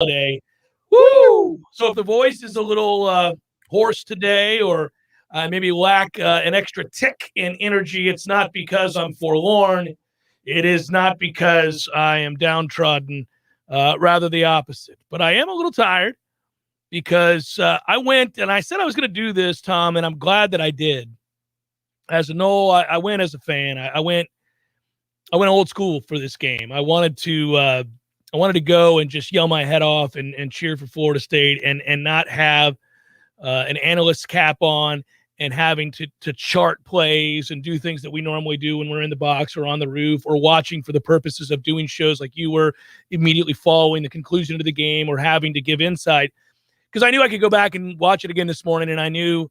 holiday. Woo! So if the voice is a little hoarse today or maybe lack an extra tick in energy, it's not because I'm forlorn. It is not because I am downtrodden, rather the opposite. But I am a little tired because I went and I said I was going to do this, Tom, and I'm glad that I did. As a Nole, I went as a fan. I went old school for this game. I wanted to go and just yell my head off and cheer for Florida State and not have an analyst's cap on and having to chart plays and do things that we normally do when we're in the box or on the roof or watching for the purposes of doing shows like you were, immediately following the conclusion of the game or having to give insight. Because I knew I could go back and watch it again this morning, and I knew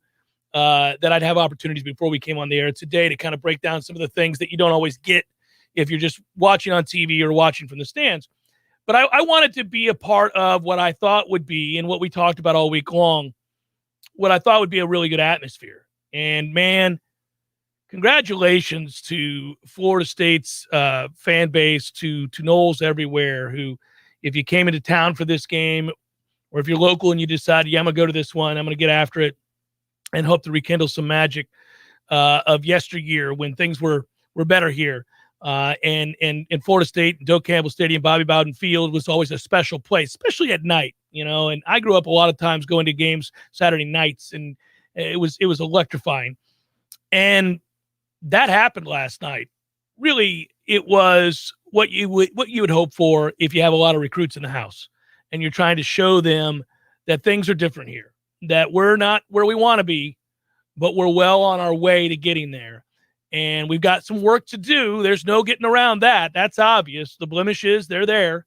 that I'd have opportunities before we came on the air today to kind of break down some of the things that you don't always get if you're just watching on TV or watching from the stands. But I wanted to be a part of what I thought would be, and what we talked about all week long, what I thought would be a really good atmosphere. And, man, congratulations to Florida State's fan base, to Noles everywhere who, if you came into town for this game or if you're local and you decide, yeah, I'm going to go to this one, I'm going to get after it and hope to rekindle some magic of yesteryear when things were better here. And Florida State, Doak Campbell Stadium, Bobby Bowden Field was always a special place, especially at night, and I grew up a lot of times going to games Saturday nights, and it was electrifying. And that happened last night. Really, it was what you would hope for if you have a lot of recruits in the house and you're trying to show them that things are different here, that we're not where we want to be, but we're well on our way to getting there. And we've got some work to do. There's no getting around that. That's obvious. The blemishes, they're there.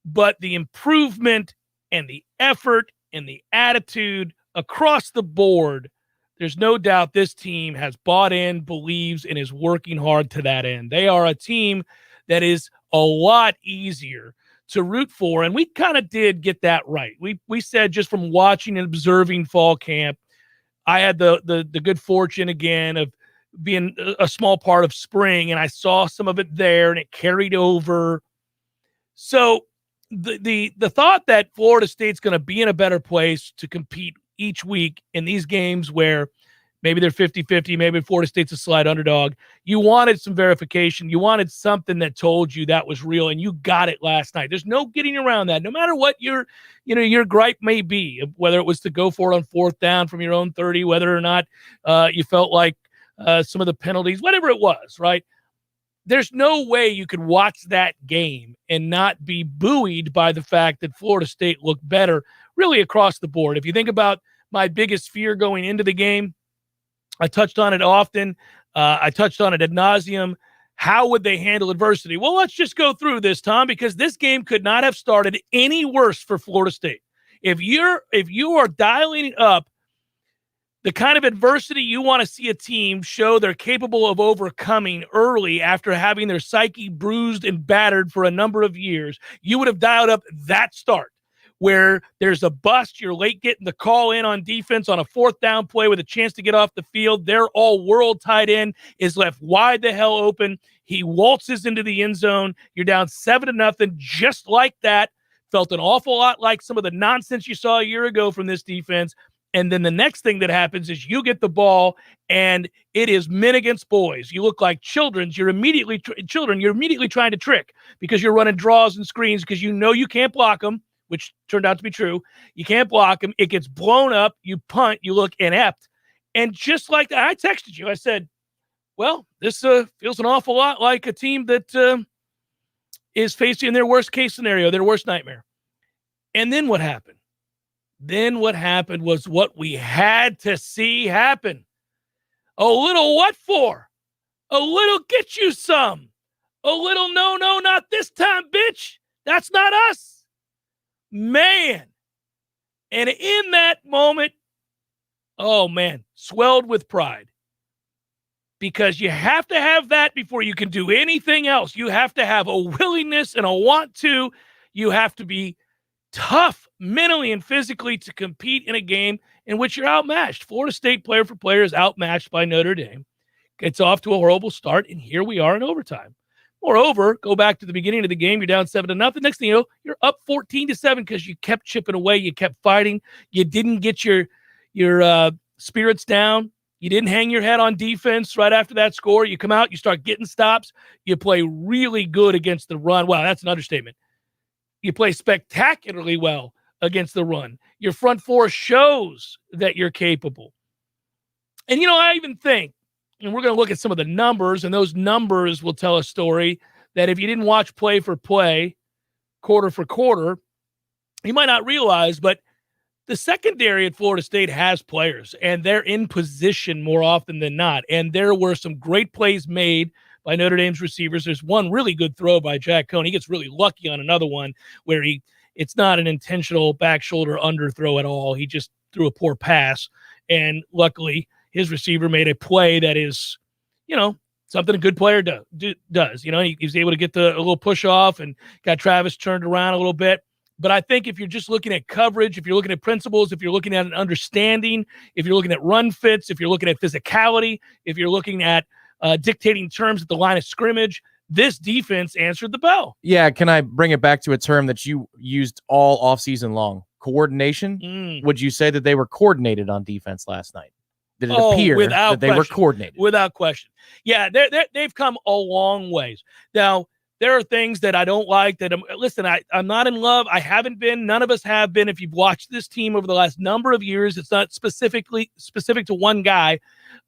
But the improvement and the effort and the attitude across the board, there's no doubt this team has bought in, believes, and is working hard to that end. They are a team that is a lot easier to root for, and we kind of did get that right. We said, just from watching and observing fall camp, I had the good fortune again of being a small part of spring, and I saw some of it there, and it carried over. So the thought that Florida State's going to be in a better place to compete each week in these games where maybe they're 50-50, maybe Florida State's a slight underdog, you wanted some verification. You wanted something that told you that was real, and you got it last night. There's no getting around that. No matter what your gripe may be, whether it was to go for it on fourth down from your own 30, whether or not you felt like some of the penalties, whatever it was, right? There's no way you could watch that game and not be buoyed by the fact that Florida State looked better really across the board. If you think about my biggest fear going into the game, I touched on it often. I touched on it ad nauseum. How would they handle adversity? Well, let's just go through this, Tom, because this game could not have started any worse for Florida State. If you are dialing up the kind of adversity you want to see a team show they're capable of overcoming early after having their psyche bruised and battered for a number of years, you would have dialed up that start where there's a bust, you're late getting the call in on defense on a fourth down play with a chance to get off the field. Their all-world tight end is left wide the hell open. He waltzes into the end zone. You're down 7-0, just like that. Felt an awful lot like some of the nonsense you saw a year ago from this defense. And then the next thing that happens is you get the ball, and it is men against boys. You look like children. You're immediately trying to trick because you're running draws and screens because you know you can't block them, which turned out to be true. You can't block them. It gets blown up. You punt. You look inept. And just like that, I texted you. I said, well, this feels an awful lot like a team that is facing their worst case scenario, their worst nightmare. And then what happened? Then what happened was what we had to see happen. A little what for? A little get you some. A little no, not this time, bitch. That's not us. Man. And in that moment, oh man, swelled with pride. Because you have to have that before you can do anything else. You have to have a willingness and a want to. You have to be tough mentally and physically to compete in a game in which you're outmatched. Florida State, player for player, is outmatched by Notre Dame. It's off to a horrible start, and here we are in overtime. Moreover, go back to the beginning of the game. You're down 7-0. Next thing you know, you're up 14-7 because you kept chipping away. You kept fighting. You didn't get your spirits down. You didn't hang your head on defense right after that score. You come out, you start getting stops. You play really good against the run. Wow, that's an understatement. You play spectacularly well against the run. Your front four shows that you're capable. And, I even think, and we're going to look at some of the numbers, and those numbers will tell a story that if you didn't watch play for play, quarter for quarter, you might not realize, but the secondary at Florida State has players, and they're in position more often than not. And there were some great plays made by Notre Dame's receivers. There's one really good throw by Jack Cohn. He gets really lucky on another one where it's not an intentional back shoulder underthrow at all. He just threw a poor pass, and luckily his receiver made a play that is, something a good player does. He was able to get a little push off and got Travis turned around a little bit. But I think if you're just looking at coverage, if you're looking at principles, if you're looking at an understanding, if you're looking at run fits, if you're looking at physicality, if you're looking at dictating terms at the line of scrimmage, this defense answered the bell. Yeah, can I bring it back to a term that you used all offseason long? Coordination? Would you say that they were coordinated on defense last night? Did it appear that they were coordinated? Without question. Yeah, they've come a long ways. Now, there are things that I don't like I'm not in love. I haven't been. None of us have been. If you've watched this team over the last number of years, it's not specific to one guy,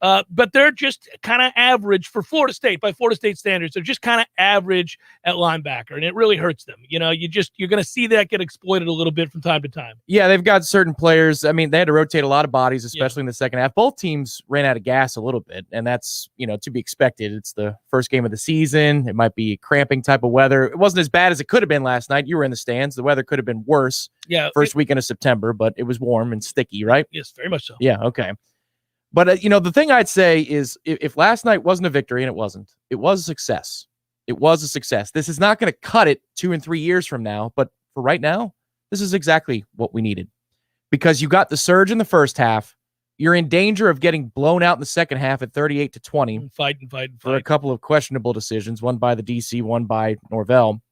but they're just kind of average for Florida State by Florida State standards. They're just kind of average at linebacker, and it really hurts them. You're going to see that get exploited a little bit from time to time. Yeah, they've got certain players. I mean, they had to rotate a lot of bodies, especially in the second half. Both teams ran out of gas a little bit, and that's, to be expected. It's the first game of the season. It might be cramping type of weather. It wasn't as bad as it could have been last night. You were in the stands. The weather could have been worse. Yeah, first weekend of September, but it was warm and sticky, right? Yes, very much so. Yeah, okay. But, the thing I'd say is if last night wasn't a victory, and it wasn't, it was a success. It was a success. This is not going to cut it 2 and 3 years from now, but for right now, this is exactly what we needed. Because you got the surge in the first half. You're in danger of getting blown out in the second half at 38-20. Fight. For a couple of questionable decisions, one by the DC, one by Norvell.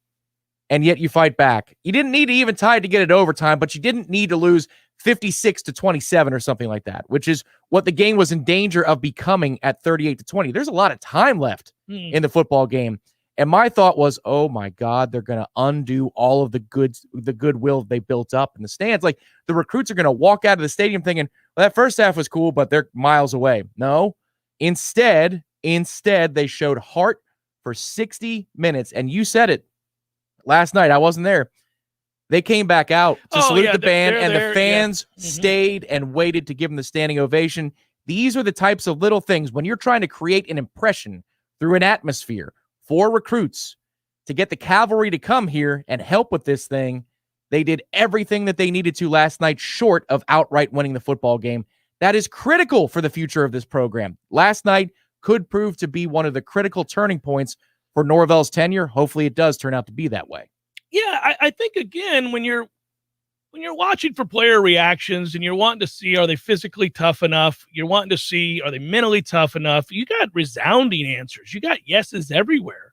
And yet you fight back. You didn't need to even tie it to get it overtime, but you didn't need to lose 56-27 or something like that, which is what the game was in danger of becoming at 38-20. There's a lot of time left in the football game. And my thought was, oh my God, they're going to undo all of the goodwill they built up in the stands. Like the recruits are going to walk out of the stadium thinking, well, that first half was cool, but they're miles away. No, instead, they showed heart for 60 minutes. And you said it last night. I wasn't there. They came back out to salute the band, and the fans stayed and waited to give them the standing ovation. These are the types of little things when you're trying to create an impression through an atmosphere for recruits to get the cavalry to come here and help with this thing. They did everything that they needed to last night short of outright winning the football game. That is critical for the future of this program. Last night could prove to be one of the critical turning points for Norvell's tenure. Hopefully it does turn out to be that way. Yeah, I think, again, when you're watching for player reactions and you're wanting to see, are they physically tough enough? You're wanting to see, are they mentally tough enough? You got resounding answers. You got yeses everywhere.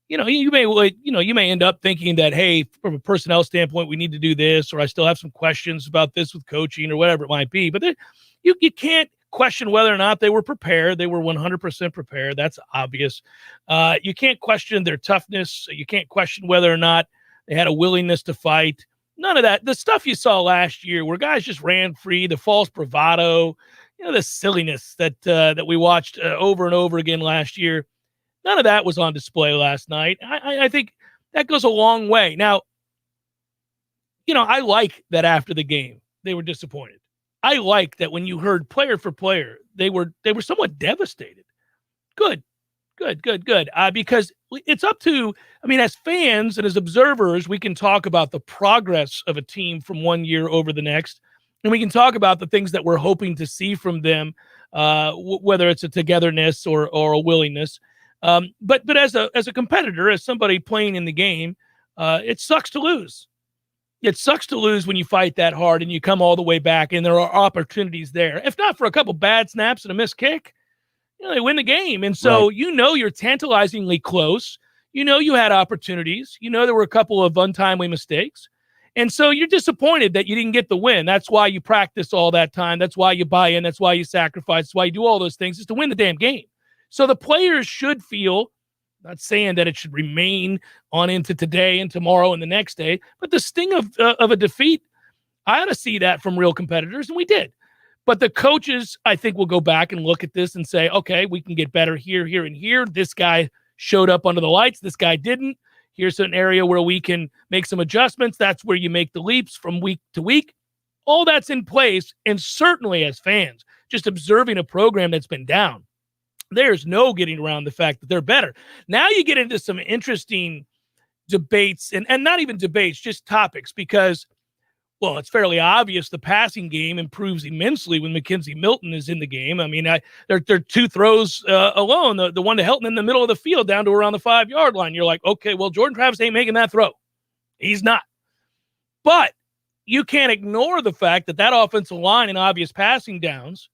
You may end up thinking that, hey, from a personnel standpoint, we need to do this, or I still have some questions about this with coaching or whatever it might be. But you can't question whether or not they were prepared. They were 100% prepared. That's obvious. You can't question their toughness. You can't question whether or not they had a willingness to fight. None of that. The stuff you saw last year where guys just ran free, the false bravado, the silliness that we watched over and over again last year, none of that was on display last night. I think that goes a long way. Now, I like that after the game, they were disappointed. I like that when you heard player for player, they were somewhat devastated. Good. Because it's up to, as fans and as observers, we can talk about the progress of a team from one year over the next, and we can talk about the things that we're hoping to see from them, whether it's a togetherness or a willingness. But as a competitor, as somebody playing in the game, it sucks to lose. It sucks to lose when you fight that hard and you come all the way back and there are opportunities there. If not for a couple bad snaps and a missed kick, they win the game. And so, right. You're tantalizingly close. You know you had opportunities. You know there were a couple of untimely mistakes. And so you're disappointed that you didn't get the win. That's why you practice all that time. That's why you buy in. That's why you sacrifice. That's why you do all those things, is to win the damn game. So the players should feel, not saying that it should remain on into today and tomorrow and the next day, but the sting of a defeat, I ought to see that from real competitors, and we did. But the coaches, I think, will go back and look at this and say, okay, we can get better here, here, and here. This guy showed up under the lights. This guy didn't. Here's an area where we can make some adjustments. That's where you make the leaps from week to week. All that's in place. And certainly as fans, just observing a program that's been down, there's no getting around the fact that they're better. Now you get into some interesting debates, and not even debates, just topics, because, well, it's fairly obvious the passing game improves immensely when McKenzie Milton is in the game. I mean, they're two throws alone, the one to Helton in the middle of the field down to around the 5-yard line. You're like, okay, well, Jordan Travis ain't making that throw. He's not. But you can't ignore the fact that that offensive line in obvious passing downs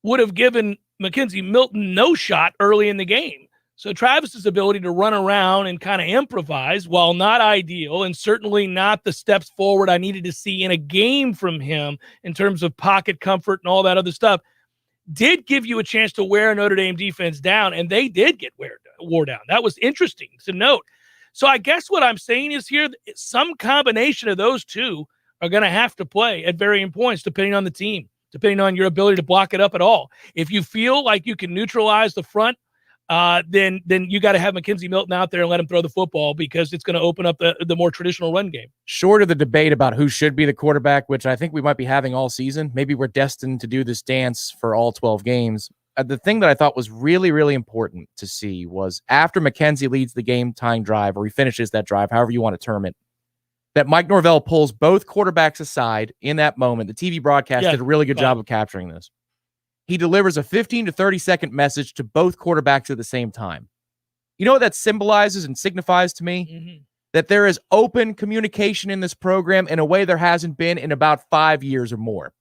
would have given McKenzie Milton no shot early in the game. So Travis's ability to run around and kind of improvise, while not ideal and certainly not the steps forward I needed to see in a game from him in terms of pocket comfort and all that other stuff, did give you a chance to wear a Notre Dame defense down, and they did get wore down. That was interesting to note. So I guess what I'm saying is here, some combination of those two are going to have to play at varying points depending on the team, depending on your ability to block it up at all. If you feel like you can neutralize the front, then you got to have McKenzie Milton out there and let him throw the football, because it's going to open up the more traditional run game. Short of the debate about who should be the quarterback, which I think we might be having all season, maybe we're destined to do this dance for all 12 games. The thing that I thought was really, really important to see was after McKenzie leads the game-tying drive, or he finishes that drive, however you want to term it, that Mike Norvell pulls both quarterbacks aside in that moment. The TV broadcast did a really good job of capturing this. He delivers a 15 to 30-second message to both quarterbacks at the same time. You know what that symbolizes and signifies to me? Mm-hmm. That there is open communication in this program in a way there hasn't been in about 5 years or more.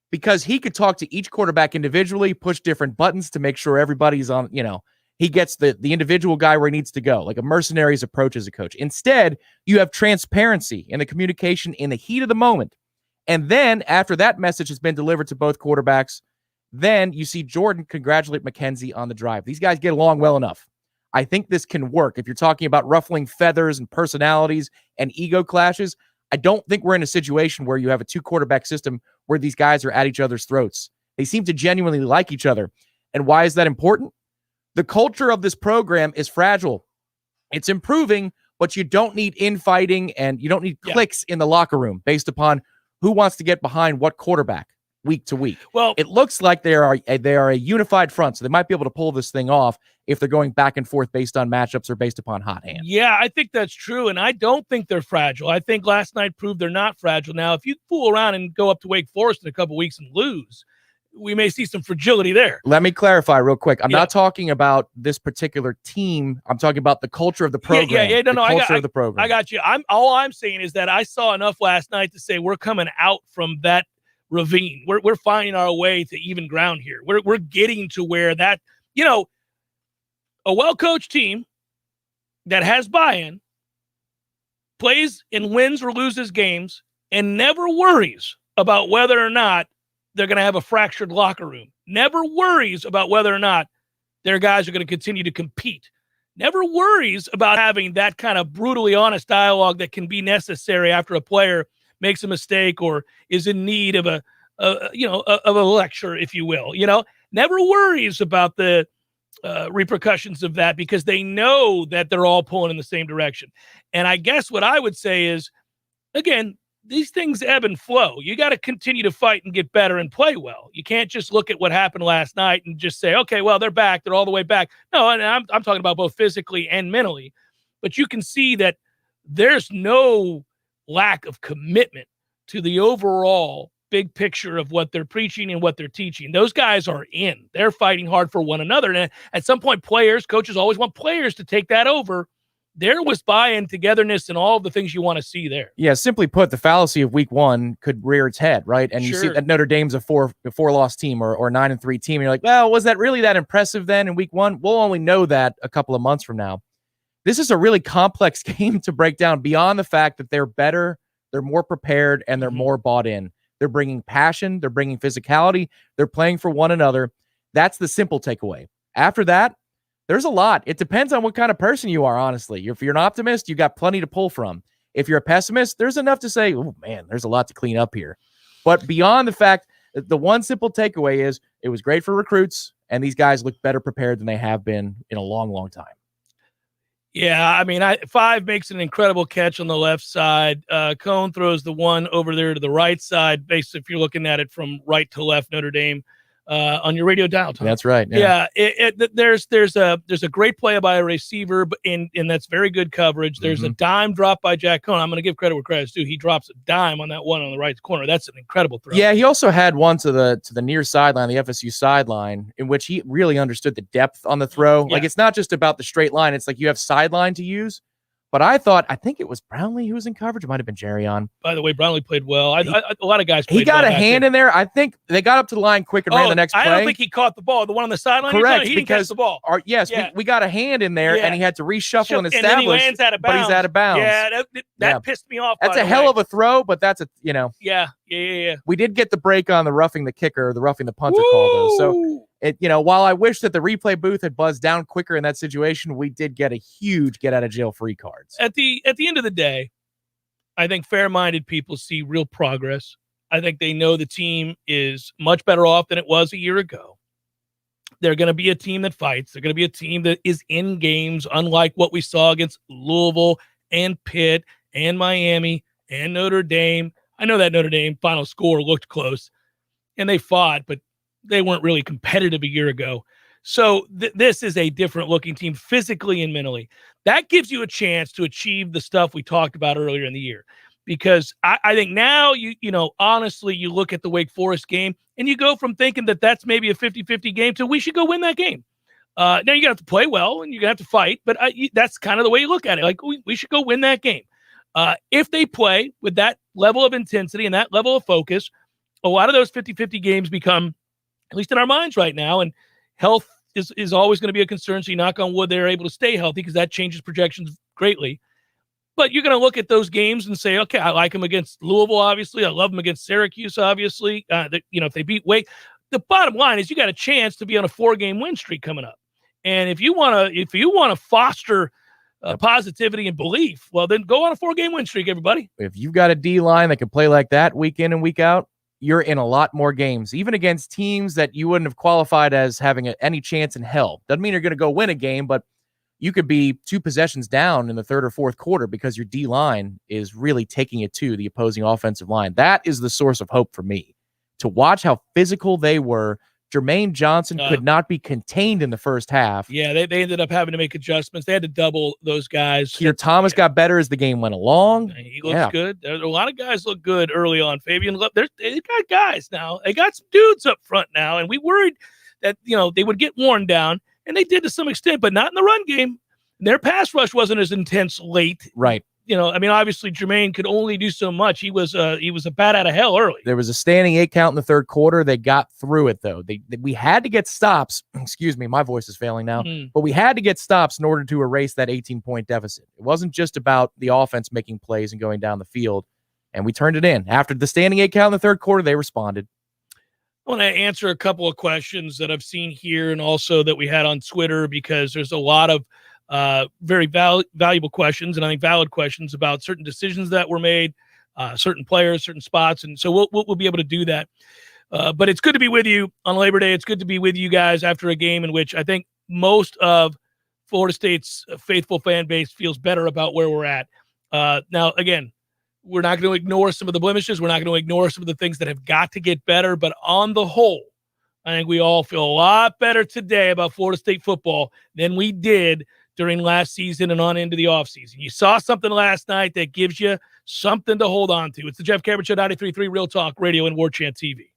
Because he could talk to each quarterback individually, push different buttons to make sure everybody's on, he gets the individual guy where he needs to go, like a mercenary's approach as a coach. Instead, you have transparency in the communication in the heat of the moment. And then after that message has been delivered to both quarterbacks, then you see Jordan congratulate McKenzie on the drive. These guys get along well enough. I think this can work. If you're talking about ruffling feathers and personalities and ego clashes, I don't think we're in a situation where you have a 2-quarterback system where these guys are at each other's throats. They seem to genuinely like each other. And why is that important? The culture of this program is fragile. It's improving, but you don't need infighting and you don't need cliques in the locker room based upon who wants to get behind what quarterback week to week. Well, it looks like they are a unified front, so they might be able to pull this thing off if they're going back and forth based on matchups or based upon hot hand. Yeah, I think that's true, and I don't think they're fragile. I think last night proved they're not fragile. Now, if you fool around and go up to Wake Forest in a couple weeks and lose, we may see some fragility there. Let me clarify real quick. I'm not talking about this particular team. I'm talking about the culture of the program. Culture of the program. I got you. All I'm saying is that I saw enough last night to say we're coming out from that ravine. We're finding our way to even ground here. We're getting to where that, a well-coached team that has buy-in plays and wins or loses games and never worries about whether or not they're going to have a fractured locker room. Never worries about whether or not their guys are going to continue to compete. Never worries about having that kind of brutally honest dialogue that can be necessary after a player makes a mistake or is in need of a lecture, if you will. Never worries about the repercussions of that, because they know that they're all pulling in the same direction. And I guess what I would say is, again, these things ebb and flow. You got to continue to fight and get better and play well. You can't just look at what happened last night and just say, okay, well, they're back. They're all the way back. No, and I'm talking about both physically and mentally. But you can see that there's no lack of commitment to the overall big picture of what they're preaching and what they're teaching. Those guys are in. They're fighting hard for one another. And at some point, coaches always want players to take that over. There was buy-in, togetherness, and all of the things you want to see there. Yeah, simply put, the fallacy of week one could rear its head, right? And you see that Notre Dame's a four-loss team or 9-3 team. And you're like, well, was that really that impressive then in week one? We'll only know that a couple of months from now. this is a really complex game to break down beyond the fact that they're better, they're more prepared, and they're more bought in. They're bringing passion, they're bringing physicality, they're playing for one another. That's the simple takeaway. After that, there's a lot. It depends on what kind of person you are, honestly. If you're an optimist, you got plenty to pull from. If you're a pessimist, there's enough to say, oh, man, there's a lot to clean up here. But beyond the fact that the one simple takeaway is it was great for recruits, and these guys look better prepared than they have been in a long, long time. Yeah, I mean, Five makes an incredible catch on the left side. Cone throws the one over there to the right side. Basically, if you're looking at it from right to left, Notre Dame on your radio dial. Tom. That's right. Yeah, there's a great play by a receiver, and that's very good coverage. There's a dime drop by Jack Cone. I'm going to give credit where credit's due. He drops a dime on that one on the right corner. That's an incredible throw. Yeah, he also had one to the near sideline, the FSU sideline, in which he really understood the depth on the throw. Yeah. Like, it's not just about the straight line. It's like you have sideline to use. But I think it was Brownlee who was in coverage. It might have been Jerry on. By the way, Brownlee played well. A lot of guys played well. He got a hand in there. I think they got up to the line quick and ran the next play. I don't think he caught the ball. The one on the sideline? Correct. He didn't catch the ball. We got a hand in there, and he had to reshuffle and establish. And then he lands out of bounds. But he's out of bounds. Yeah, that pissed me off. That's a hell of a throw, but that's Yeah. We did get the break on the roughing the kicker, the roughing the punter call, though. So, while I wish that the replay booth had buzzed down quicker in that situation, we did get a huge get-out-of-jail-free cards. At the end of the day, I think fair-minded people see real progress. I think they know the team is much better off than it was a year ago. They're going to be a team that fights. They're going to be a team that is in games, unlike what we saw against Louisville and Pitt and Miami and Notre Dame. I know that Notre Dame final score looked close, and they fought, but they weren't really competitive a year ago. So this is a different-looking team physically and mentally. That gives you a chance to achieve the stuff we talked about earlier in the year. Because I think now, honestly, you look at the Wake Forest game, and you go from thinking that that's maybe a 50-50 game to we should go win that game. Now, you're going to have to play well, and you're going to have to fight, but that's kind of the way you look at it. Like, we should go win that game. If they play with that level of intensity and that level of focus, a lot of those 50-50 games become, at least in our minds right now, and health is always going to be a concern, so you knock on wood they're able to stay healthy because that changes projections greatly. But you're going to look at those games and say, okay, I like them against Louisville, obviously. I love them against Syracuse, obviously. If they beat Wake. The bottom line is you got a chance to be on a 4-game win streak coming up. And if you want to foster positivity and belief, well, then go on a 4-game win streak, everybody. If you've got a D-line that can play like that week in and week out, you're in a lot more games, even against teams that you wouldn't have qualified as having any chance in hell. Doesn't mean you're going to go win a game, but you could be 2 possessions down in the third or fourth quarter because your D-line is really taking it to the opposing offensive line. That is the source of hope for me. To watch how physical they were, Jermaine Johnson could not be contained in the first half. Yeah, they ended up having to make adjustments. They had to double those guys. Keir Thomas got better as the game went along. He looks good. There's a lot of guys look good early on. Fabian Love, they got guys now. They got some dudes up front now, and we worried that they would get worn down, and they did to some extent, but not in the run game. Their pass rush wasn't as intense late. Right. Obviously Jermaine could only do so much. He was a bat out of hell early. There was a standing 8 count in the third quarter. They got through it, though. We had to get stops. Excuse me, my voice is failing now. But we had to get stops in order to erase that 18-point deficit. It wasn't just about the offense making plays and going down the field, and we turned it in. After the standing 8 count in the third quarter, they responded. I want to answer a couple of questions that I've seen here and also that we had on Twitter, because there's a lot of very valuable questions, and I think valid questions about certain decisions that were made, certain players, certain spots, and so we'll be able to do that. But it's good to be with you on Labor Day. It's good to be with you guys after a game in which I think most of Florida State's faithful fan base feels better about where we're at. Now, again, we're not going to ignore some of the blemishes. We're not going to ignore some of the things that have got to get better. But on the whole, I think we all feel a lot better today about Florida State football than we did during last season and on into the offseason. You saw something last night that gives you something to hold on to. It's the Jeff Cameron Show, 93.3 Real Talk Radio and Warchant TV.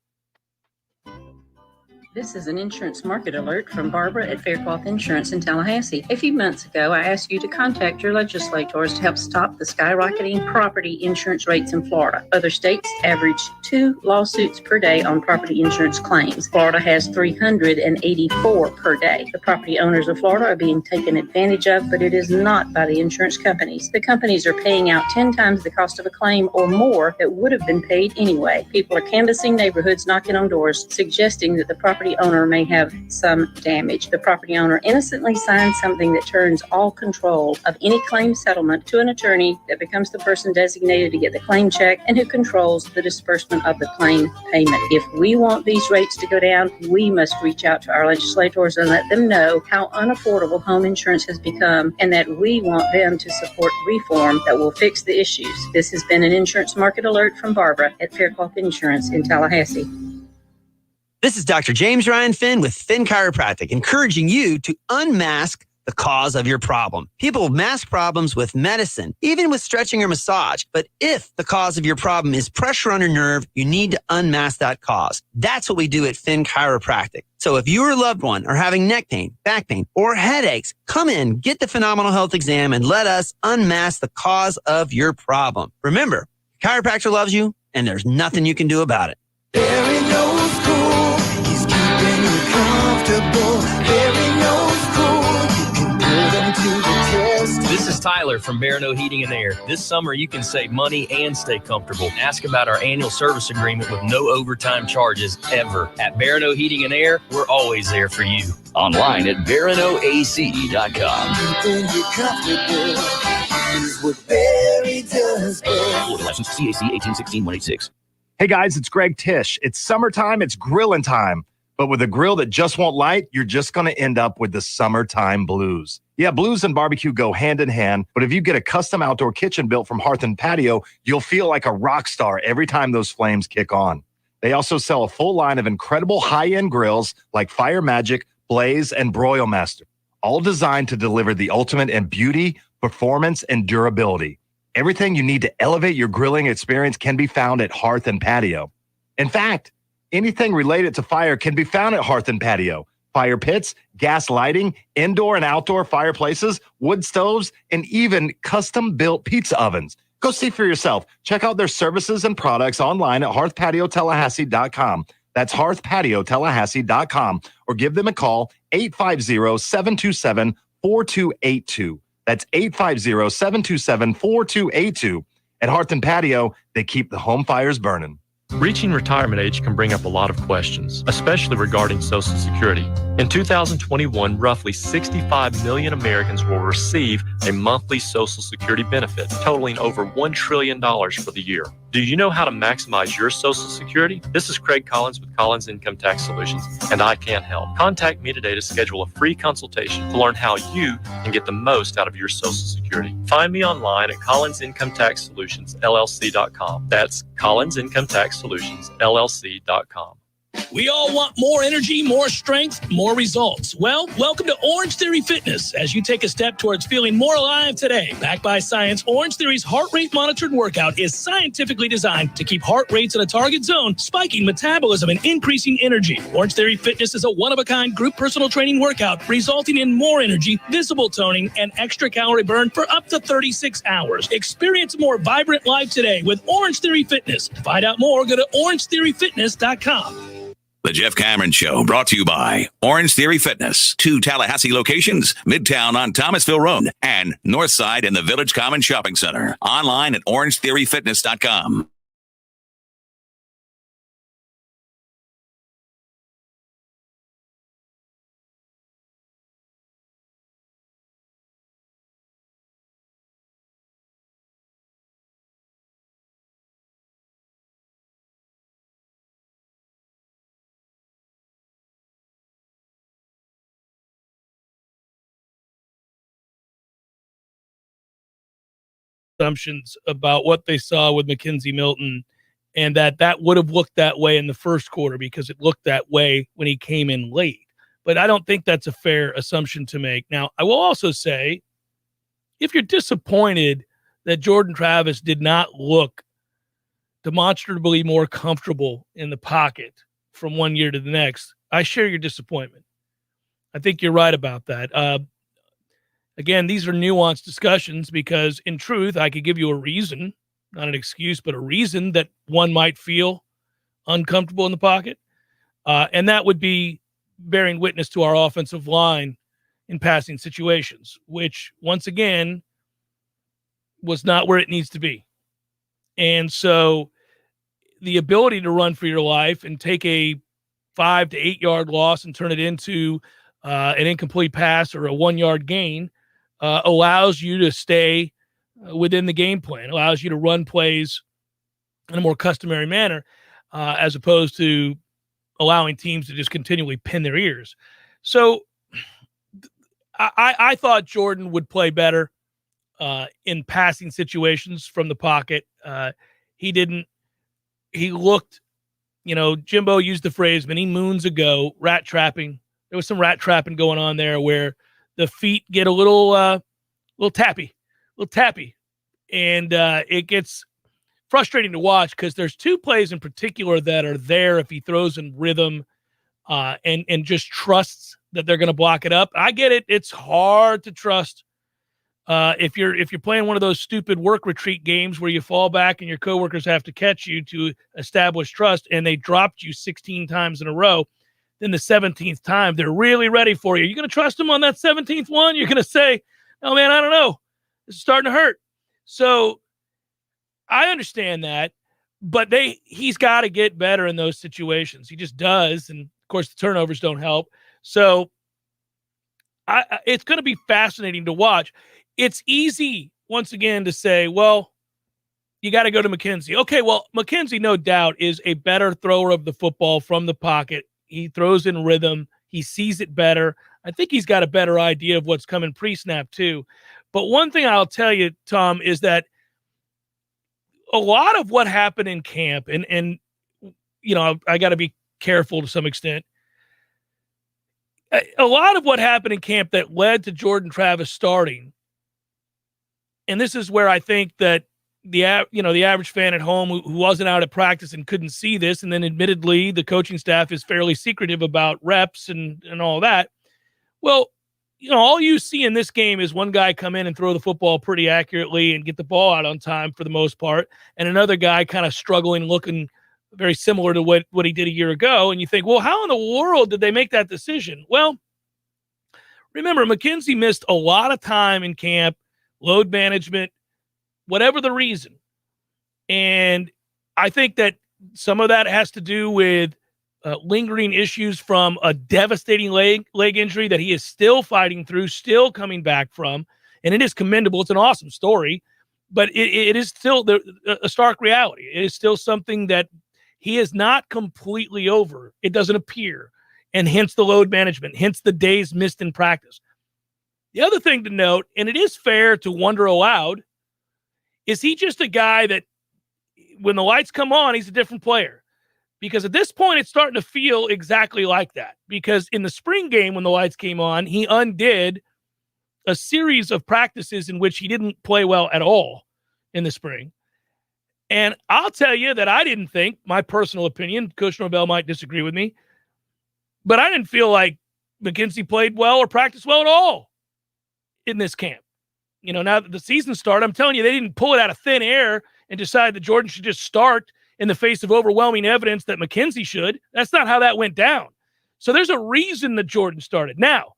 This is an insurance market alert from Barbara at Faircloth Insurance in Tallahassee. A few months ago, I asked you to contact your legislators to help stop the skyrocketing property insurance rates in Florida. Other states average 2 lawsuits per day on property insurance claims. Florida has 384 per day. The property owners of Florida are being taken advantage of, but it is not by the insurance companies. The companies are paying out 10 times the cost of a claim or more that would have been paid anyway. People are canvassing neighborhoods, knocking on doors, suggesting that the property owner may have some damage. The property owner innocently signs something that turns all control of any claim settlement to an attorney that becomes the person designated to get the claim check and who controls the disbursement of the claim payment. If we want these rates to go down, we must reach out to our legislators and let them know how unaffordable home insurance has become and that we want them to support reform that will fix the issues. This has been an insurance market alert from Barbara at Faircloth Insurance in Tallahassee. This is Dr. James Ryan Finn with Finn Chiropractic, encouraging you to unmask the cause of your problem. People mask problems with medicine, even with stretching or massage. But if the cause of your problem is pressure on your nerve, you need to unmask that cause. That's what we do at Finn Chiropractic. So if you or a loved one are having neck pain, back pain, or headaches, come in, get the Phenomenal Health exam, and let us unmask the cause of your problem. Remember, your chiropractor loves you, and there's nothing you can do about it. There ain't no school, he's keeping you comfortable. There ain't no school, you can put him to the test. This is Tyler from Barano Heating and Air. This summer you can save money and stay comfortable. Ask about our annual service agreement with no overtime charges ever. At Barano Heating and Air, we're always there for you. Online at baranoac.com. Keeping you comfortable is what Barry does best. Florida license CAC 1816-186. Hey guys, it's Greg Tish. It's summertime, it's grilling time. But with a grill that just won't light, you're just going to end up with the summertime blues. Yeah, blues and barbecue go hand in hand, but if you get a custom outdoor kitchen built from Hearth and Patio, you'll feel like a rock star every time those flames kick on. They also sell a full line of incredible high-end grills like Fire Magic, Blaze, and Broil Master, all designed to deliver the ultimate in beauty, performance, and durability. Everything you need to elevate your grilling experience can be found at Hearth and Patio. In fact, anything related to fire can be found at Hearth and Patio. Fire pits, gas lighting, indoor and outdoor fireplaces, wood stoves, and even custom-built pizza ovens. Go see for yourself. Check out their services and products online at hearthpatiotallahassee.com. That's hearthpatiotallahassee.com, or give them a call, 850-727-4282. That's 850-727-4282. At Hearth and Patio, they keep the home fires burning. Reaching retirement age can bring up a lot of questions, especially regarding Social Security. In 2021, roughly 65 million Americans will receive a monthly Social Security benefit, totaling over $1 trillion for the year. Do you know how to maximize your Social Security? This is Craig Collins with Collins Income Tax Solutions, and I can help. Contact me today to schedule a free consultation to learn how you can get the most out of your Social Security. Find me online at collinsincometexsolutionsllc.com. That's collinsincometexsolutionsllc.com. We all want more energy, more strength, more results. Well, welcome to Orange Theory Fitness as you take a step towards feeling more alive today. Backed by science, Orange Theory's heart rate monitored workout is scientifically designed to keep heart rates in a target zone, spiking metabolism and increasing energy. Orange Theory Fitness is a one-of-a-kind group personal training workout resulting in more energy, visible toning, and extra calorie burn for up to 36 hours. Experience a more vibrant life today with Orange Theory Fitness. To find out more, go to orangetheoryfitness.com. The Jeff Cameron Show, brought to you by Orange Theory Fitness. 2 Tallahassee locations, Midtown on Thomasville Road and Northside in the Village Common Shopping Center. Online at orangetheoryfitness.com. Assumptions about what they saw with Mackenzie Milton, and that would have looked that way in the first quarter because it looked that way when he came in late. But I don't think that's a fair assumption to make. Now, I will also say, if you're disappointed that Jordan Travis did not look demonstrably more comfortable in the pocket from one year to the next, I share your disappointment. I think you're right about that. Again, these are nuanced discussions because in truth, I could give you a reason, not an excuse, but a reason that one might feel uncomfortable in the pocket. And that would be bearing witness to our offensive line in passing situations, which once again was not where it needs to be. And so the ability to run for your life and take a 5 to 8 yard loss and turn it into an incomplete pass or a 1 yard gain allows you to stay within the game plan, allows you to run plays in a more customary manner, as opposed to allowing teams to just continually pin their ears. So I thought Jordan would play better in passing situations from the pocket. He didn't. He looked, Jimbo used the phrase many moons ago, rat trapping. There was some rat trapping going on there where the feet get a little tappy, and it gets frustrating to watch because there's two plays in particular that are there if he throws in rhythm and just trusts that they're going to block it up. I get it. It's hard to trust if you're playing one of those stupid work retreat games where you fall back and your coworkers have to catch you to establish trust, and they dropped you 16 times in a row. Then the 17th time, they're really ready for you. You're going to trust them on that 17th one? You're going to say, oh, man, I don't know. This is starting to hurt. So I understand that, but he's got to get better in those situations. He just does. And, of course, the turnovers don't help. So it's going to be fascinating to watch. It's easy, once again, to say, well, you got to go to McKenzie. Okay, well, McKenzie, no doubt, is a better thrower of the football from the pocket. He throws in rhythm. He sees it better. I think he's got a better idea of what's coming pre-snap, too. But one thing I'll tell you, Tom, is that a lot of what happened in camp, and I got to be careful to some extent. A lot of what happened in camp that led to Jordan Travis starting, and this is where I think that the average fan at home who wasn't out at practice and couldn't see this, and then admittedly the coaching staff is fairly secretive about reps and all that. Well, all you see in this game is one guy come in and throw the football pretty accurately and get the ball out on time for the most part, and another guy kind of struggling, looking very similar to what he did a year ago. And you think, well, how in the world did they make that decision? Well, remember, McKenzie missed a lot of time in camp, load management, whatever the reason. And I think that some of that has to do with lingering issues from a devastating leg injury that he is still fighting through, still coming back from. And it is commendable. It's an awesome story, but it is still a stark reality. It is still something that he is not completely over. It doesn't appear. And hence the load management, hence the days missed in practice. The other thing to note, and it is fair to wonder aloud, is he just a guy that when the lights come on, he's a different player? Because at this point, it's starting to feel exactly like that. Because in the spring game, when the lights came on, he undid a series of practices in which he didn't play well at all in the spring. And I'll tell you that I didn't think, my personal opinion, Coach Norvell might disagree with me, but I didn't feel like McKenzie played well or practiced well at all in this camp. Now that the season started, I'm telling you, they didn't pull it out of thin air and decide that Jordan should just start in the face of overwhelming evidence that McKenzie should. That's not how that went down. So there's a reason that Jordan started. Now,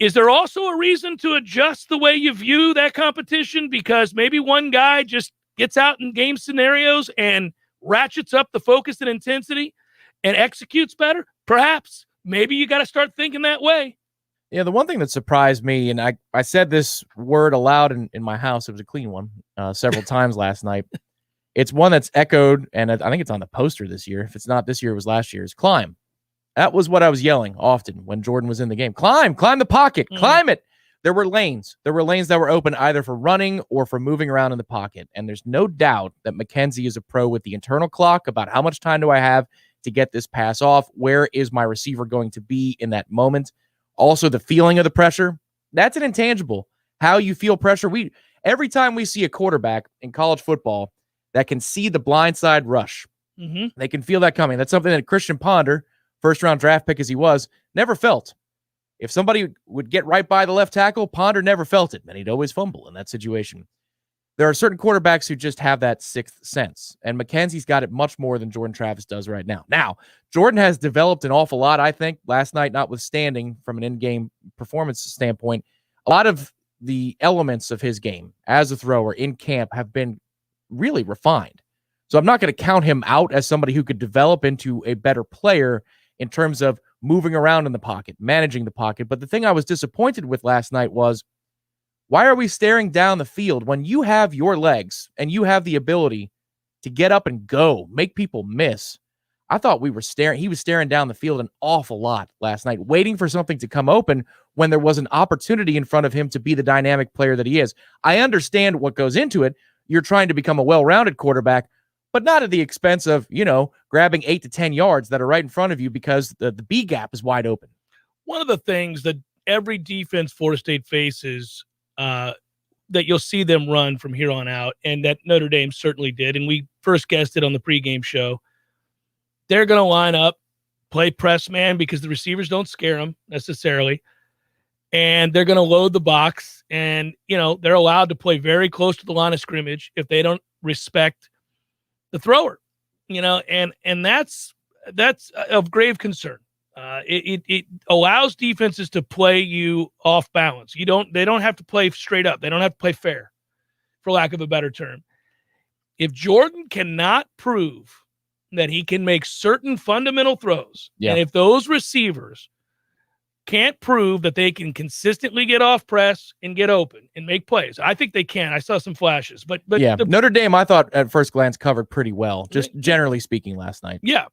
is there also a reason to adjust the way you view that competition? Because maybe one guy just gets out in game scenarios and ratchets up the focus and intensity and executes better? Perhaps. Maybe you got to start thinking that way. Yeah, the one thing that surprised me, and I said this word aloud in my house, it was a clean one, several times last night. It's one that's echoed, and I think it's on the poster this year. If it's not this year, it was last year's. Climb. That was what I was yelling often when Jordan was in the game. Climb the pocket, climb it. There were lanes. There were lanes that were open either for running or for moving around in the pocket. And there's no doubt that McKenzie is a pro with the internal clock about how much time do I have to get this pass off? Where is my receiver going to be in that moment? Also, the feeling of the pressure. That's an intangible. How you feel pressure. Every time we see a quarterback in college football that can see the blindside rush, they can feel that coming. That's something that Christian Ponder, first-round draft pick as he was, never felt. If somebody would get right by the left tackle, Ponder never felt it, and he'd always fumble in that situation. There are certain quarterbacks who just have that sixth sense, and McKenzie's got it much more than Jordan Travis does right now. Now, Jordan has developed an awful lot, I think, last night, notwithstanding from an in-game performance standpoint. A lot of the elements of his game as a thrower in camp have been really refined. So I'm not going to count him out as somebody who could develop into a better player in terms of moving around in the pocket, managing the pocket. But the thing I was disappointed with last night was, why are we staring down the field when you have your legs and you have the ability to get up and go, make people miss? I thought he was staring down the field an awful lot last night, waiting for something to come open when there was an opportunity in front of him to be the dynamic player that he is. I understand what goes into it. You're trying to become a well-rounded quarterback, but not at the expense of, grabbing 8 to 10 yards that are right in front of you because the B gap is wide open. One of the things that every defense Florida State faces that you'll see them run from here on out, and that Notre Dame certainly did, and we first guessed it on the pregame show, they're going to line up, play press man because the receivers don't scare them necessarily, and they're going to load the box, and, they're allowed to play very close to the line of scrimmage if they don't respect the thrower, and that's of grave concern. It allows defenses to play you off balance. They don't have to play straight up. They don't have to play fair, for lack of a better term. If Jordan cannot prove that he can make certain fundamental throws, and if those receivers can't prove that they can consistently get off press and get open and make plays, I think they can. I saw some flashes, but Notre Dame, I thought at first glance covered pretty well, just generally speaking last night. Yeah.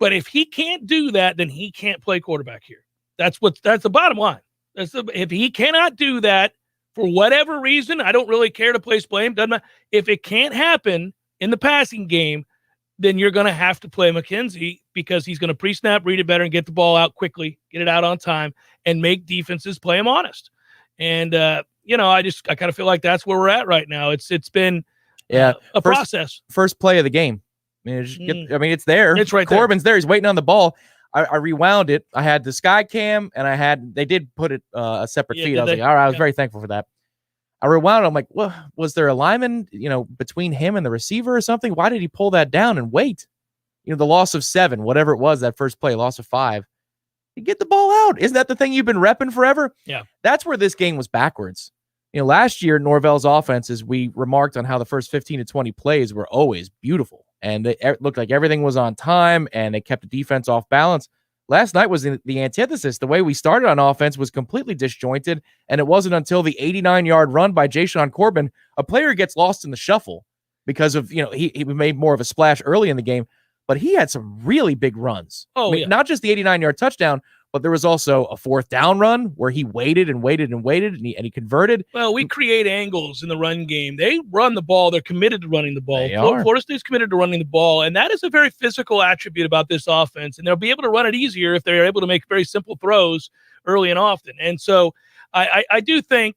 But if he can't do that, then he can't play quarterback here. That's the bottom line. If he cannot do that for whatever reason, I don't really care to place blame. Doesn't matter. If it can't happen in the passing game, then you're going to have to play McKenzie because he's going to pre-snap, read it better, and get the ball out quickly, get it out on time, and make defenses play him honest. And I kind of feel like that's where we're at right now. It's been a process. First play of the game. It's there. It's right there. Corbin's there. He's waiting on the ball. I rewound it. I had the sky cam, and they did put it a separate feed. I was like, all right, I was very thankful for that. I rewound it. I'm like, well, was there a lineman, between him and the receiver or something? Why did he pull that down and wait? The loss of 7, whatever it was, that first play, loss of 5. You get the ball out. Isn't that the thing you've been repping forever? Yeah. That's where this game was backwards. Last year, Norvell's offenses, we remarked on how the first 15 to 20 plays were always beautiful. And it looked like everything was on time, and they kept the defense off balance. Last night was the antithesis. The way we started on offense was completely disjointed, and it wasn't until the 89-yard run by Jashaun Corbin, a player gets lost in the shuffle because of, he made more of a splash early in the game, but he had some really big runs. Not just the 89-yard touchdown, but there was also a 4th down run where he waited and waited and waited, and he converted. Well, we create angles in the run game. They run the ball. They're committed to running the ball. Florida State's committed to running the ball, and that is a very physical attribute about this offense, and they'll be able to run it easier if they're able to make very simple throws early and often. And so I do think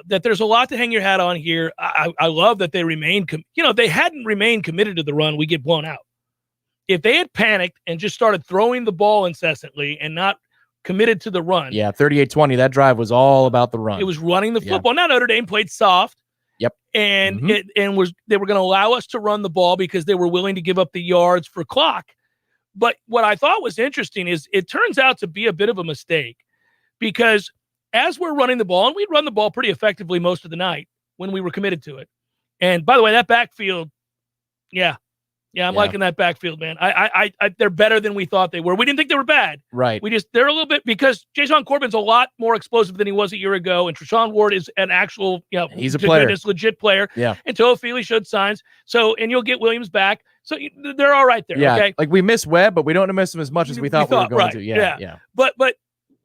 that there's a lot to hang your hat on here. I love that they remain if they hadn't remained committed to the run, we get blown out. If they had panicked and just started throwing the ball incessantly and not committed to the run. Yeah, 38-20, that drive was all about the run. It was running the football. Now Notre Dame played soft. Yep. And they were going to allow us to run the ball because they were willing to give up the yards for clock. But what I thought was interesting is it turns out to be a bit of a mistake because as we're running the ball, and we'd run the ball pretty effectively most of the night when we were committed to it. And by the way, that backfield, I'm liking that backfield, man. I they're better than we thought they were. We didn't think they were bad. Right. They're a little bit because Jashaun Corbin's a lot more explosive than he was a year ago, and Treshaun Ward is an actual, he's a player, legit player. Yeah. And Toafili showed signs. So, and you'll get Williams back. So they're all right there. Yeah. Okay. Like we miss Webb, but we don't miss him as much as we thought we were going to. Yeah. But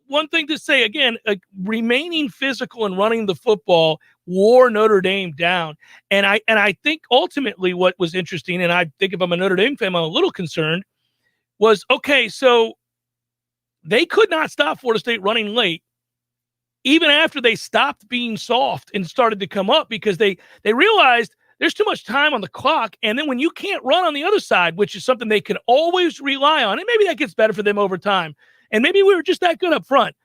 one thing to say again, remaining physical and running the football wore Notre Dame down. And I think ultimately what was interesting, and I think if I'm a Notre Dame fan, I'm a little concerned, was, okay, so they could not stop Florida State running late, even after they stopped being soft and started to come up, because they realized there's too much time on the clock. And then when you can't run on the other side, which is something they can always rely on, and maybe that gets better for them over time. And maybe we were just that good up front.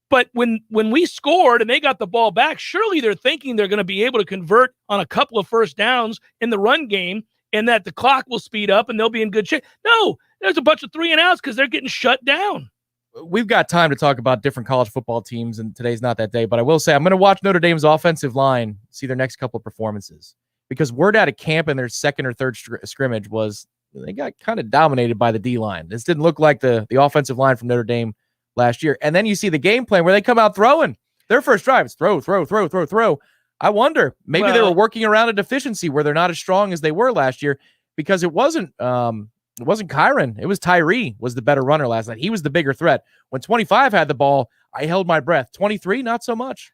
But when we scored and they got the ball back, surely they're thinking they're going to be able to convert on a couple of first downs in the run game and that the clock will speed up and they'll be in good shape. No, there's a bunch of 3-and-outs because they're getting shut down. We've got time to talk about different college football teams, and today's not that day. But I will say I'm going to watch Notre Dame's offensive line, see their next couple of performances. Because word out of camp in their second or third scrimmage was they got kind of dominated by the D-line. This didn't look like the offensive line from Notre Dame last year. And then you see the game plan where they come out throwing. Their first drive is throw. I wonder, maybe they were working around a deficiency where they're not as strong as they were last year, because it wasn't Kyron. It was Tyree was the better runner last night. He was the bigger threat. When 25 had the ball, I held my breath. 23, not so much.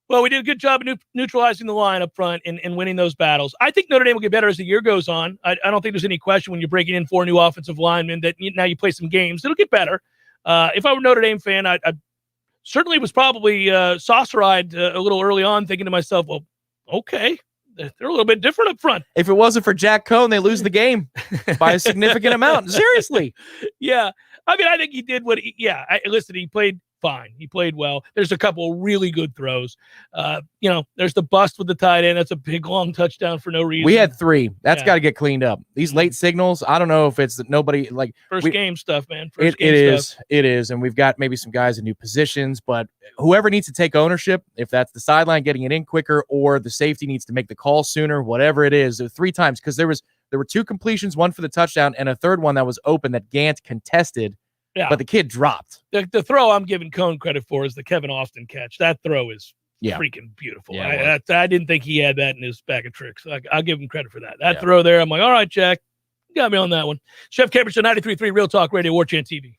Well, we did a good job of neutralizing the line up front and winning those battles. I think Notre Dame will get better as the year goes on. I don't think there's any question when you're breaking in 4 new offensive linemen that now you play some games. It'll get better. If I were a Notre Dame fan, I certainly was probably saucer-eyed a little early on, thinking to myself, well, okay, they're a little bit different up front. If it wasn't for Jack Cohn, they lose the game by a significant amount. Seriously. Yeah. I mean, I think he did listen, he played fine. He played well. There's a couple of really good throws. There's the bust with the tight end. That's a big, long touchdown for no reason. We had 3. That's got to get cleaned up. These late signals, I don't know if it's that nobody like first game stuff, man. It is. And we've got maybe some guys in new positions, but whoever needs to take ownership, if that's the sideline getting it in quicker or the safety needs to make the call sooner, whatever it is, 3 times, because there were 2 completions, 1 for the touchdown and a third one that was open that Gant contested. Yeah. But the kid dropped. The throw I'm giving Cohn credit for is the Kevin Austin catch. That throw is freaking beautiful. Yeah, I didn't think he had that in his bag of tricks. I'll give him credit for that. That throw there, I'm like, all right, Jack, you got me on that one. Chef Cambridge, 93.3 Real Talk Radio, Warchant TV.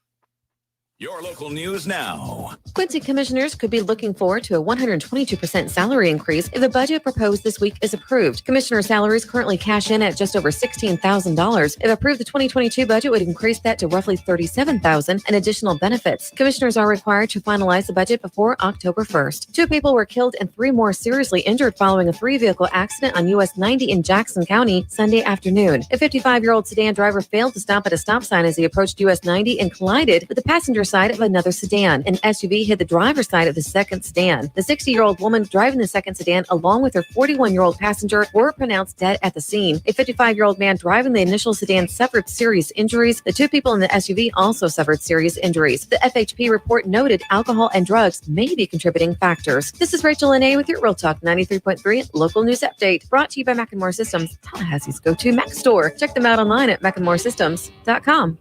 Your local news now. Quincy commissioners could be looking forward to a 122% salary increase if the budget proposed this week is approved. Commissioner salaries currently cash in at just over $16,000. If approved, the 2022 budget would increase that to roughly $37,000 and additional benefits. Commissioners are required to finalize the budget before October 1st. 2 people were killed and 3 more seriously injured following a 3-vehicle accident on US 90 in Jackson County Sunday afternoon. A 55-year-old sedan driver failed to stop at a stop sign as he approached US 90 and collided with the passenger side of another sedan. An SUV hit the driver's side of the second sedan. The 60-year-old woman driving the second sedan, along with her 41-year-old passenger, were pronounced dead at the scene. A 55-year-old man driving the initial sedan suffered serious injuries. The 2 people in the SUV also suffered serious injuries. The FHP report noted alcohol and drugs may be contributing factors. This is Rachel Lene with your Real Talk 93.3 local news update, brought to you by Mac & More Systems, Tallahassee's go-to Mac store. Check them out online at macandmoresystems.com.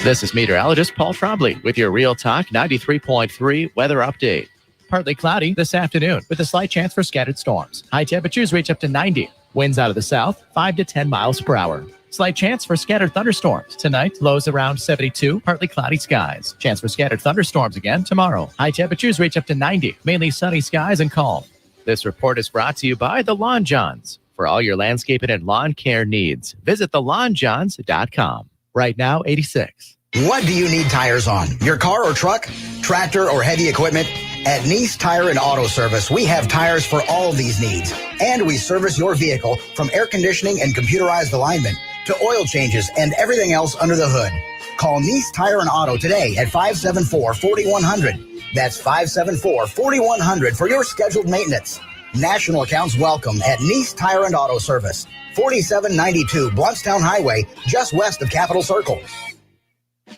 This is meteorologist Paul Trombley with your Real Talk 93.3 weather update. Partly cloudy this afternoon with a slight chance for scattered storms. High temperatures reach up to 90. Winds out of the south, 5 to 10 miles per hour. Slight chance for scattered thunderstorms. Tonight, lows around 72, partly cloudy skies. Chance for scattered thunderstorms again tomorrow. High temperatures reach up to 90, mainly sunny skies and calm. This report is brought to you by The Lawn Johns. For all your landscaping and lawn care needs, visit thelawnjohns.com. Right now, 86. What do you need tires on? Your car or truck, tractor or heavy equipment? At Nice Tire and Auto Service, we have tires for all these needs. And we service your vehicle from air conditioning and computerized alignment to oil changes and everything else under the hood. Call Nice Tire and Auto today at 574-4100. That's 574-4100 for your scheduled maintenance. National accounts welcome at Nice Tire and Auto Service. 4792 Bluntstown Highway, just west of Capitol Circle.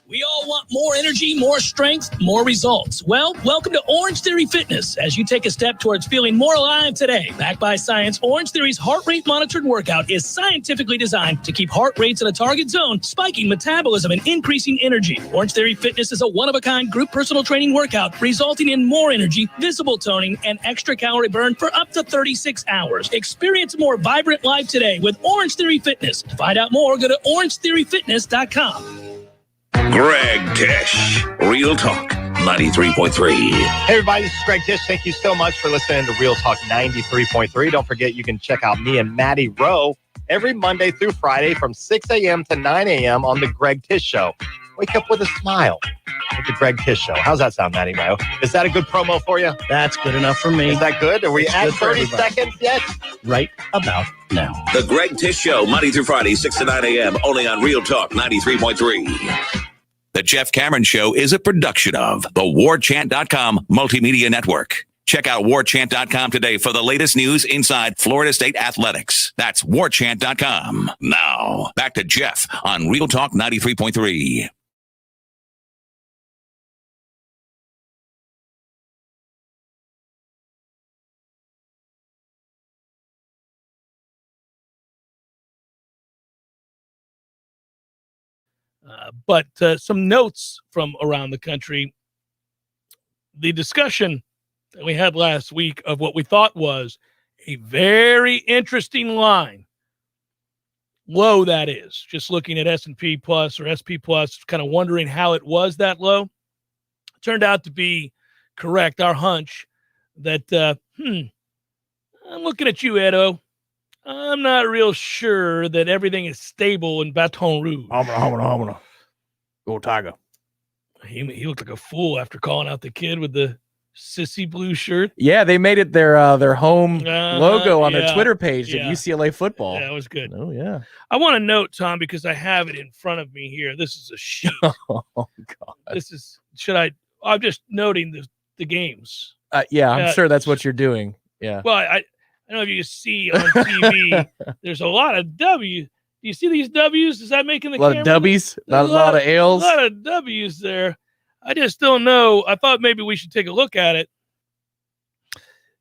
We all want more energy, more strength, more results. Well, welcome to Orange Theory Fitness as you take a step towards feeling more alive today. Backed by science, Orange Theory's heart rate monitored workout is scientifically designed to keep heart rates in a target zone, spiking metabolism and increasing energy. Orange Theory Fitness is a one-of-a-kind group personal training workout resulting in more energy, visible toning, and extra calorie burn for up to 36 hours. Experience more vibrant life today with Orange Theory Fitness. To find out more, go to orangetheoryfitness.com. Greg Tish, Real Talk 93.3. Hey everybody, this is Greg Tish. Thank you so much for listening to Real Talk 93.3. Don't forget you can check out me and Maddie Rowe every Monday through Friday from 6 a.m. to 9 a.m. on the Greg Tish Show. Wake up with a smile. With the Greg Tish Show. How's that sound, Matty Mayo? Is that a good promo for you? That's good enough for me. Is that good? Are we It's at good for 30 everybody. seconds yet? Right about now. The Greg Tish Show, Monday through Friday, 6 to 9 a.m., only on Real Talk 93.3. The Jeff Cameron Show is a production of the Warchant.com Multimedia Network. Check out Warchant.com today for the latest news inside Florida State athletics. That's Warchant.com. Now, back to Jeff on Real Talk 93.3. But some notes from around the country. The discussion that we had last week of what we thought was a very interesting line. Low, that is. Just looking at S&P Plus or SP Plus, kind of wondering how it was that low. Turned out to be correct. Our hunch that, I'm looking at you, Edo. I'm not real sure that everything is stable in Baton Rouge. Go Tiger. He looked like a fool after calling out the kid with the sissy blue shirt. Yeah, they made it their home logo on their Twitter page at yeah. UCLA football. Yeah, that was good. Oh, yeah. I want to note, Tom, because I have it in front of me here. This is a sheet. Oh, God. This is, I'm just noting the games. Yeah, I'm sure that's what you're doing. Yeah. Well, I don't know if you can see on TV, there's a lot of W. Do you see these W's? Is that making the A lot camera? of W's, not a lot of L's. A lot of W's there. I just don't know. I thought maybe we should take a look at it.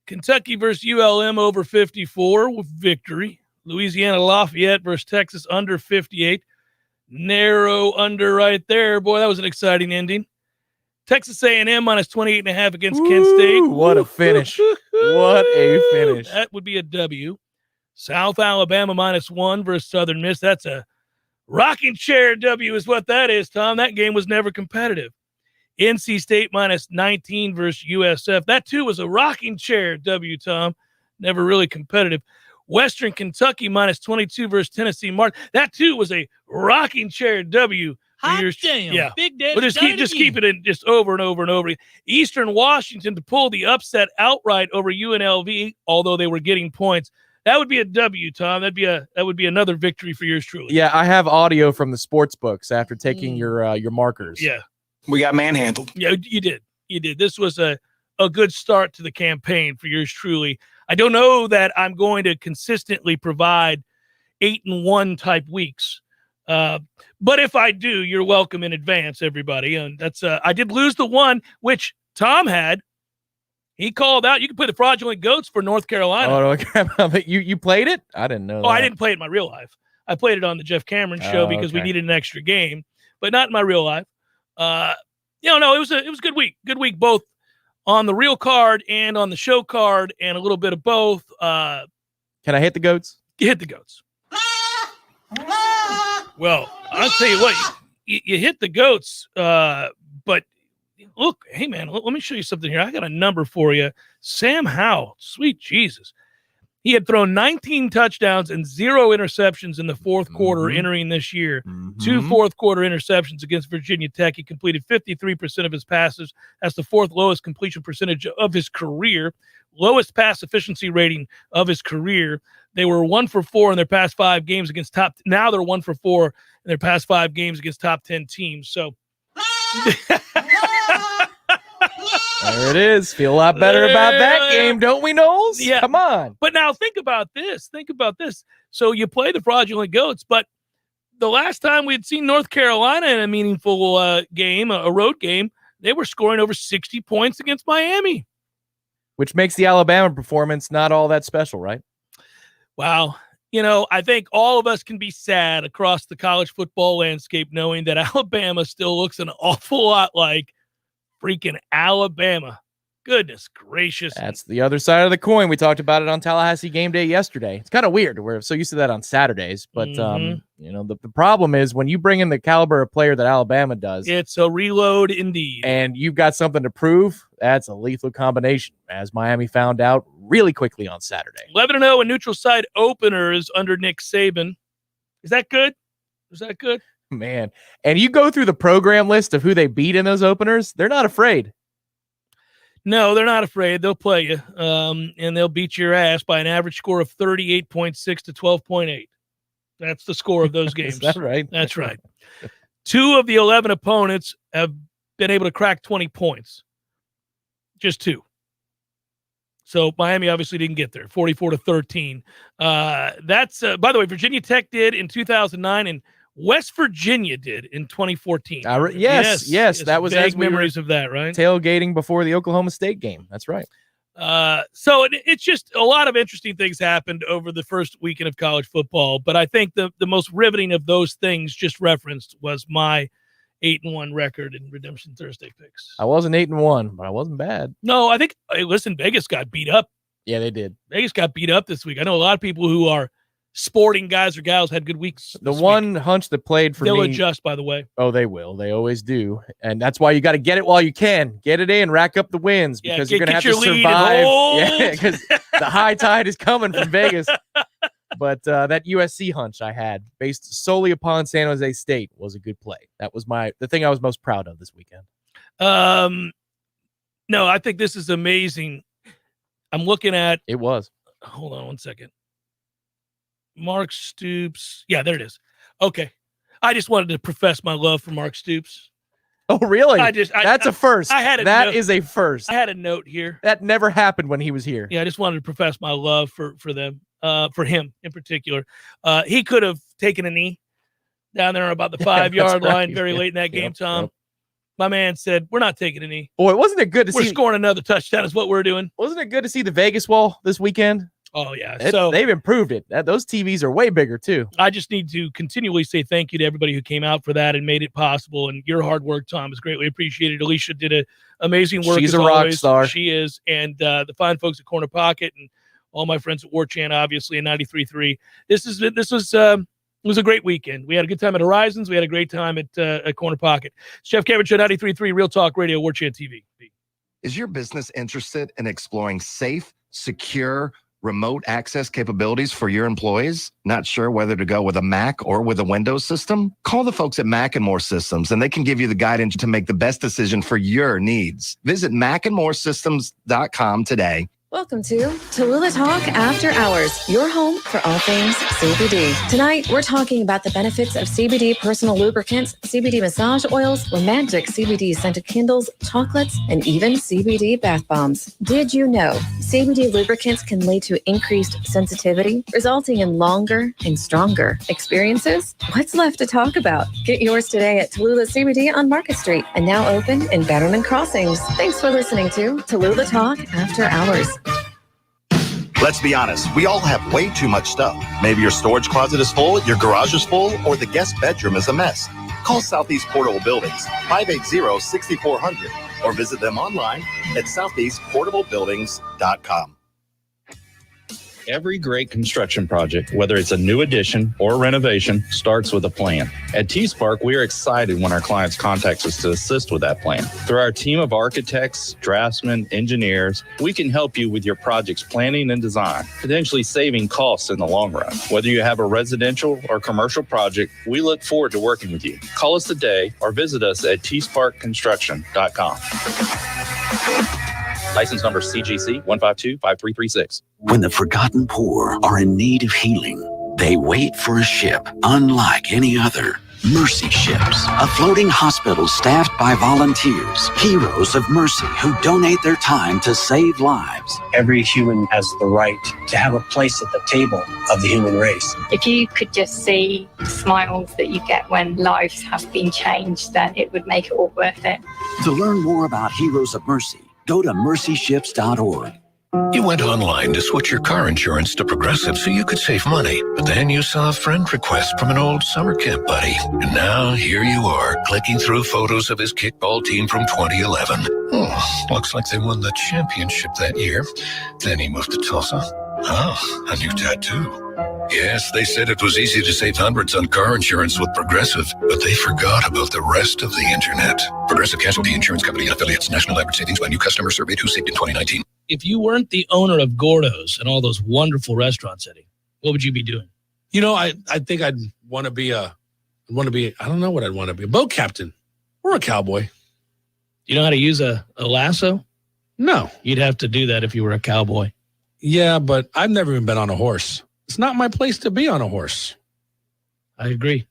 Kentucky versus ULM over 54 with victory. Louisiana Lafayette versus Texas under 58. Narrow under right there. Boy, that was an exciting ending. Texas A&M minus 28.5 against Kent State. What a finish. What a finish. That would be a W. South Alabama minus 1 versus Southern Miss. That's a rocking chair W is what that is, Tom. That game was never competitive. NC State minus 19 versus USF. That, too, was a rocking chair W, Tom. Never really competitive. Western Kentucky minus 22 versus Tennessee Martin. That, too, was a rocking chair W. Hot damn. Yeah. Big Daddy. We'll just keep it in just over and over and over. Eastern Washington to pull the upset outright over UNLV, although they were getting points. That would be a W, Tom. That would be another victory for yours truly. Yeah, I have audio from the sports books after taking your markers. Yeah. We got manhandled. Yeah, you did. You did. This was a good start to the campaign for yours truly. I don't know that I'm going to consistently provide 8-1 type weeks. But if I do, you're welcome in advance, everybody. And that's I did lose the one which Tom had. He called out. You can play the fraudulent goats for North Carolina. Oh, okay. You played it? I didn't know. Oh, I didn't play it in my real life. I played it on the Jeff Cameron show because we needed an extra game, but not in my real life. No, it was a good week. Good week both on the real card and on the show card, and a little bit of both. Can I hit the goats? You hit the goats. Well, I'll tell you what, you hit the goats, but look, hey, man, let me show you something here. I got a number for you. Sam Howell, sweet Jesus. He had thrown 19 touchdowns and 0 interceptions in the fourth quarter entering this year. 2 fourth-quarter interceptions against Virginia Tech. He completed 53% of his passes. That's the fourth lowest completion percentage of his career. Lowest pass efficiency rating of his career. They were 1 for 4 in their past 5 games against now they're 1 for 4 in their past 5 games against top 10 teams. So there it is. Feel a lot better about that game, don't we, Noles? Yeah. Come on. But now think about this. So you play the fraudulent goats, but the last time we had seen North Carolina in a meaningful game, a road game, they were scoring over 60 points against Miami. Which makes the Alabama performance not all that special, right? Wow. I think all of us can be sad across the college football landscape knowing that Alabama still looks an awful lot like freaking Alabama. Goodness gracious. That's the other side of the coin. We talked about it on Tallahassee game day yesterday. It's kind of weird. We're so used to that on Saturdays. But, the problem is when you bring in the caliber of player that Alabama does. It's a reload indeed. And you've got something to prove. That's a lethal combination, as Miami found out really quickly on Saturday. 11-0 in neutral side openers under Nick Saban. Is that good? Man. And you go through the program list of who they beat in those openers, they're not afraid. No, they're not afraid. They'll play you, and they'll beat your ass by an average score of 38.6 to 12.8. That's the score of those games. Is that right? That's right. 2 of the 11 opponents have been able to crack 20 points. Just 2. So Miami obviously didn't get there, 44-13. That's by the way, Virginia Tech did in 2009, and West Virginia did in 2014. Yes. That was vague memories of that, right? Tailgating before the Oklahoma State game. That's right. So it's just a lot of interesting things happened over the first weekend of college football. But I think the most riveting of those things just referenced was my 8-1 record in Redemption Thursday picks. I wasn't 8-1, but I wasn't bad. No, I think, listen, Vegas got beat up. Yeah, they did. Vegas got beat up this week. I know a lot of people who are sporting guys or gals had good weeks. The one hunch that played for They'll me. adjust, by the way. Oh, they will. They always do. And that's why you got to get it while you can. Get it in, rack up the wins, because you're going to have to survive. Yeah, because the high tide is coming from Vegas. But that USC hunch I had, based solely upon San Jose State, was a good play. That was the thing I was most proud of this weekend. No, I think this is amazing. I'm looking at. It was. Hold on one second. Mark Stoops. Yeah, there it is. Okay. I just wanted to profess my love for Mark Stoops. Oh, really? That's a first. That is a first. I had a note here. That never happened when he was here. Yeah, I just wanted to profess my love for them, for him in particular. He could have taken a knee down there about the 5-yard line very late in that game, Tom. Yep. My man said, we're not taking a knee. Boy, wasn't it good to see? We're scoring another touchdown is what we're doing. Wasn't it good to see the Vegas wall this weekend? Oh, yeah. They've improved it. Those TVs are way bigger, too. I just need to continually say thank you to everybody who came out for that and made it possible. And your hard work, Tom, is greatly appreciated. Alicia did an amazing work. She's a rock star. She is. And the fine folks at Corner Pocket and all my friends at Warchant, obviously, and 93.3. It was a great weekend. We had a good time at Horizons. We had a great time at Corner Pocket. Jeff Kevin Show, 93.3, Real Talk Radio, Warchant TV. Is your business interested in exploring safe, secure, remote access capabilities for your employees? Not sure whether to go with a Mac or with a Windows system? Call the folks at Mac & More Systems, and they can give you the guidance to make the best decision for your needs. Visit macandmoresystems.com today. Welcome to Tallulah Talk After Hours, your home for all things CBD. Tonight, we're talking about the benefits of CBD personal lubricants, CBD massage oils, romantic CBD scented candles, chocolates, and even CBD bath bombs. Did you know CBD lubricants can lead to increased sensitivity, resulting in longer and stronger experiences? What's left to talk about? Get yours today at Tallulah CBD on Market Street and now open in Bannerman Crossings. Thanks for listening to Tallulah Talk After Hours. Let's be honest, we all have way too much stuff. Maybe your storage closet is full, your garage is full, or the guest bedroom is a mess. Call Southeast Portable Buildings, 580-6400, or visit them online at southeastportablebuildings.com. Every great construction project, whether it's a new addition or renovation, starts with a plan. At T-Spark, we are excited when our clients contact us to assist with that plan. Through our team of architects, draftsmen, engineers, we can help you with your project's planning and design, potentially saving costs in the long run. Whether you have a residential or commercial project, we look forward to working with you. Call us today or visit us at tsparkconstruction.com. License number CGC 1525336. When the forgotten poor are in need of healing, they wait for a ship unlike any other. Mercy Ships, a floating hospital staffed by volunteers, heroes of mercy who donate their time to save lives. Every human has the right to have a place at the table of the human race. If you could just see the smiles that you get when lives have been changed, then it would make it all worth it. To learn more about Heroes of Mercy, go to mercyships.org. You went online to switch your car insurance to Progressive so you could save money, but then you saw a friend request from an old summer camp buddy. And now here you are, clicking through photos of his kickball team from 2011. Oh, looks like they won the championship that year. Then he moved to Tulsa. Oh, a new tattoo. Yes, they said it was easy to save hundreds on car insurance with Progressive, but they forgot about the rest of the internet. Progressive Casualty Insurance Company and affiliates. National average savings by new customer surveyed who saved in 2019. If you weren't the owner of Gordo's and all those wonderful restaurants, Eddie, what would you be doing? You know, I think I'd want to be a I don't know what I'd want to be. A boat captain or a cowboy. You know how to use a lasso? No. You'd have to do that if you were a cowboy. Yeah, but I've never even been on a horse. It's not my place to be on a horse. I agree.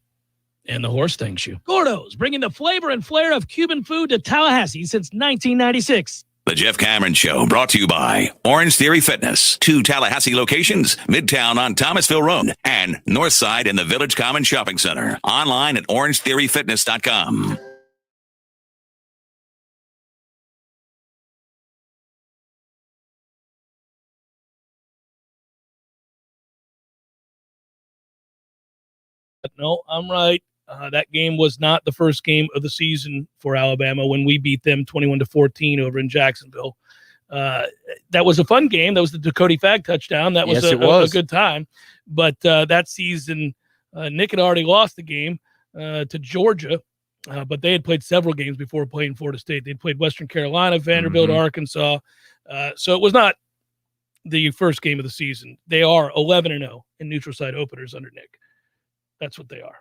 And the horse thanks you. Gordo's, bringing the flavor and flair of Cuban food to Tallahassee since 1996. The Jeff Cameron Show, brought to you by Orange Theory Fitness. 2 Tallahassee locations, Midtown on Thomasville Road and Northside in the Village Common Shopping Center. Online at orangetheoryfitness.com. No, I'm right. That game was not the first game of the season for Alabama when we beat them 21-14 over in Jacksonville. That was a fun game. That was the Dakota Fag touchdown. That was, a good time. But that season, Nick had already lost the game to Georgia, but they had played several games before playing Florida State. They'd played Western Carolina, Vanderbilt, Arkansas. So it was not the first game of the season. They are 11-0 in neutral site openers under Nick. That's what they are.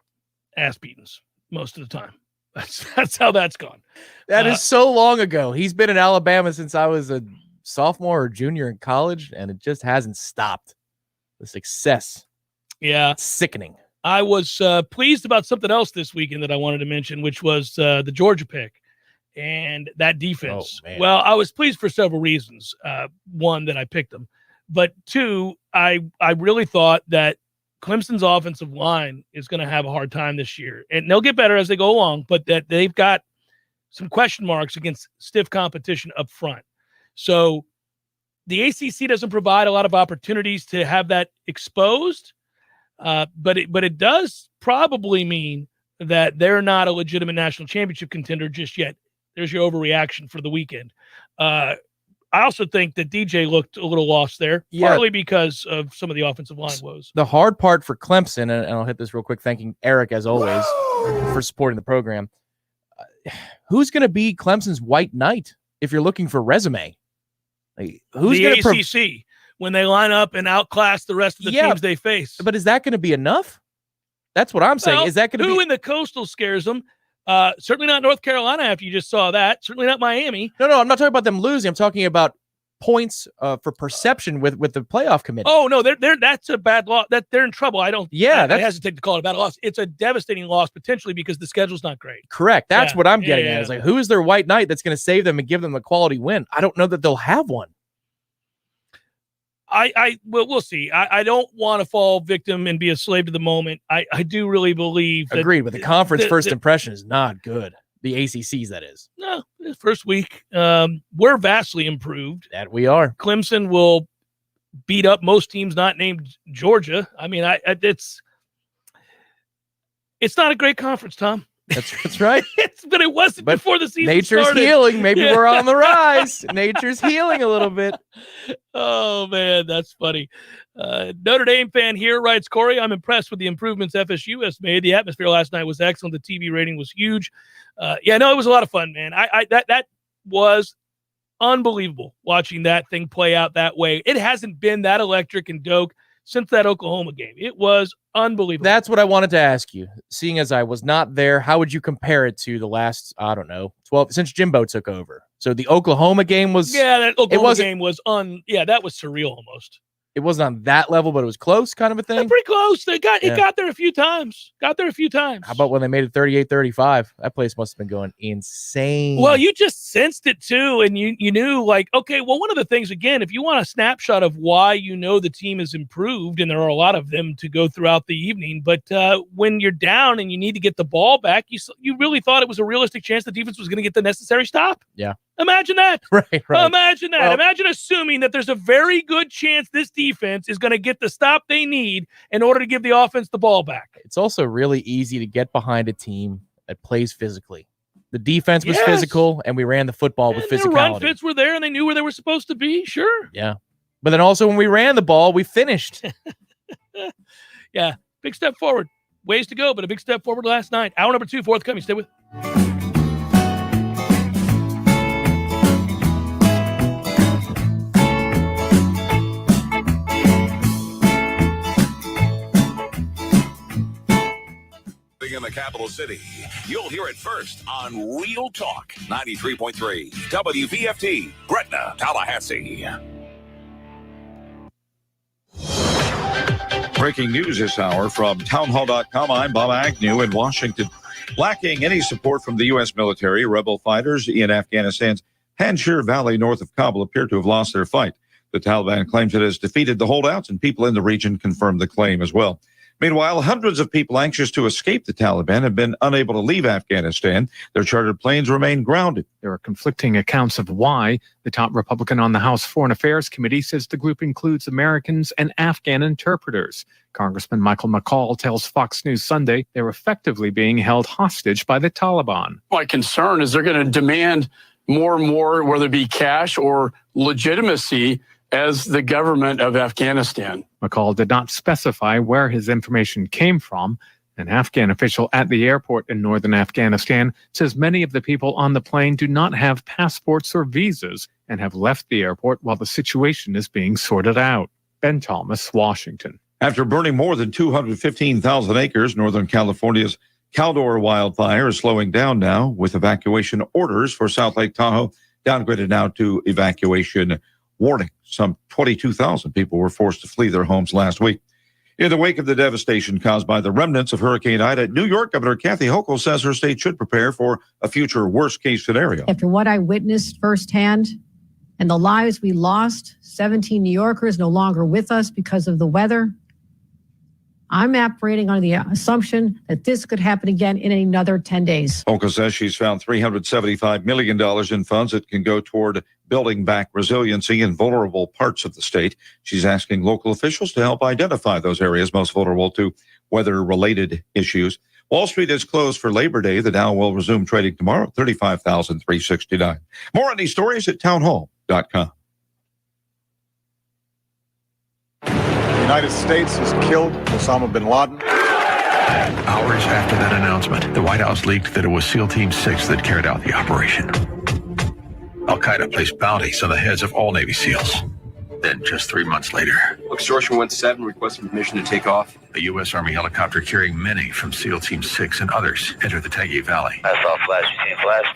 Ass beatings most of the time. That's how that's gone. That is so long ago. He's been in Alabama since I was a sophomore or junior in college, and it just hasn't stopped. The success. Yeah. It's sickening. I was pleased about something else this weekend that I wanted to mention, which was the Georgia pick and that defense. Oh, well, I was pleased for several reasons. One, that I picked them. But two, I really thought that Clemson's offensive line is going to have a hard time this year, and they'll get better as they go along, but that they've got some question marks against stiff competition up front. So the ACC doesn't provide a lot of opportunities to have that exposed, but it does probably mean that they're not a legitimate national championship contender just yet. There's your overreaction for the weekend. I also think that DJ looked a little lost there, partly because of some of the offensive line woes. The hard part for Clemson, and I'll hit this real quick, thanking Eric, as always, for supporting the program. Who's going to be Clemson's white knight if you're looking for resume? Like, who's the going to ACC when they line up and outclass the rest of the teams they face? But is that going to be enough? That's what I'm saying. Well, is that going to be? Who in the Coastal scares them? Certainly not North Carolina after you just saw that. Certainly not Miami. No, I'm not talking about them losing. I'm talking about points for perception with the playoff committee. Oh no, that's a bad loss. That they're in trouble. I hesitate to call it a bad loss. It's a devastating loss potentially because the schedule's not great. Correct. That's what I'm getting at. It's like, who is their white knight that's going to save them and give them a quality win? I don't know that they'll have one. We'll see. I don't want to fall victim and be a slave to the moment. I do really believe that. Agreed, but the conference first impression is not good. The ACC's, that is. No, first week. We're vastly improved. That we are. Clemson will beat up most teams not named Georgia. I mean, it's not a great conference, Tom. That's right. But it wasn't before the season nature's started. healing. Maybe we're on the rise. Nature's healing a little bit. Oh, man, that's funny. Notre Dame fan here writes, Corey, I'm impressed with the improvements FSU has made. The atmosphere last night was excellent. The TV rating was huge. It was a lot of fun, man. That was unbelievable watching that thing play out that way. It hasn't been that electric and dope since that Oklahoma game. It was unbelievable. That's what I wanted to ask you. Seeing as I was not there, how would you compare it to the last, 12, since Jimbo took over? So the Oklahoma game was... Yeah, that Oklahoma game was that was surreal almost. It wasn't on that level, but it was close kind of a thing? Pretty close. It got there a few times. How about when they made it 38-35? That place must have been going insane. Well, you just sensed it too, and you knew, like, okay, well, one of the things, again, if you want a snapshot of why you know the team has improved, and there are a lot of them to go throughout the evening, but when you're down and you need to get the ball back, you really thought it was a realistic chance the defense was going to get the necessary stop. Yeah. Imagine that. Right. Imagine that. Well, imagine assuming that there's a very good chance this defense is going to get the stop they need in order to give the offense the ball back. It's also really easy to get behind a team that plays physically. The defense was physical, and we ran the football with physicality. The run fits were there, and they knew where they were supposed to be. Sure. Yeah. But then also when we ran the ball, we finished. Yeah. Big step forward. Ways to go, but a big step forward last night. Hour number 2, forthcoming. Stay with. happening in the capital city. You'll hear it first on Real Talk 93.3 WVFT, Gretna, Tallahassee. Breaking news this hour from townhall.com. I'm Bob Agnew in Washington. Lacking any support from the U.S. military, rebel fighters in Afghanistan's Panjshir Valley north of Kabul appear to have lost their fight. The Taliban claims it has defeated the holdouts, and people in the region confirm the claim as well. Meanwhile, hundreds of people anxious to escape the Taliban have been unable to leave Afghanistan. Their chartered planes remain grounded. There are conflicting accounts of why. The top Republican on the House Foreign Affairs Committee says the group includes Americans and Afghan interpreters. Congressman Michael McCall tells Fox News Sunday they're effectively being held hostage by the Taliban. My concern is they're going to demand more and more, whether it be cash or legitimacy, as the government of Afghanistan. McCall did not specify where his information came from. An Afghan official at the airport in northern Afghanistan says many of the people on the plane do not have passports or visas and have left the airport while the situation is being sorted out. Ben Thomas, Washington. After burning more than 215,000 acres, Northern California's Caldor wildfire is slowing down now, with evacuation orders for South Lake Tahoe downgraded now to evacuation warning. Some 22,000 people were forced to flee their homes last week. In the wake of the devastation caused by the remnants of Hurricane Ida, New York Governor Kathy Hochul says her state should prepare for a future worst-case scenario. After what I witnessed firsthand and the lives we lost, 17 New Yorkers no longer with us because of the weather, I'm operating on the assumption that this could happen again in another 10 days. Hochul says she's found $375 million in funds that can go toward building back resiliency in vulnerable parts of the state. She's asking local officials to help identify those areas most vulnerable to weather-related issues. Wall Street is closed for Labor Day. The Dow will resume trading tomorrow, 35,369. More on these stories at townhall.com. The United States has killed Osama bin Laden. Hours after that announcement, the White House leaked that it was SEAL Team 6 that carried out the operation. Al-Qaeda placed bounties on the heads of all Navy SEALs. Then, just 3 months later, Extortion 17 requesting permission to take off. a U.S. Army helicopter carrying many from SEAL Team 6 and others entered the Tangi Valley. I saw flash. You seen flash?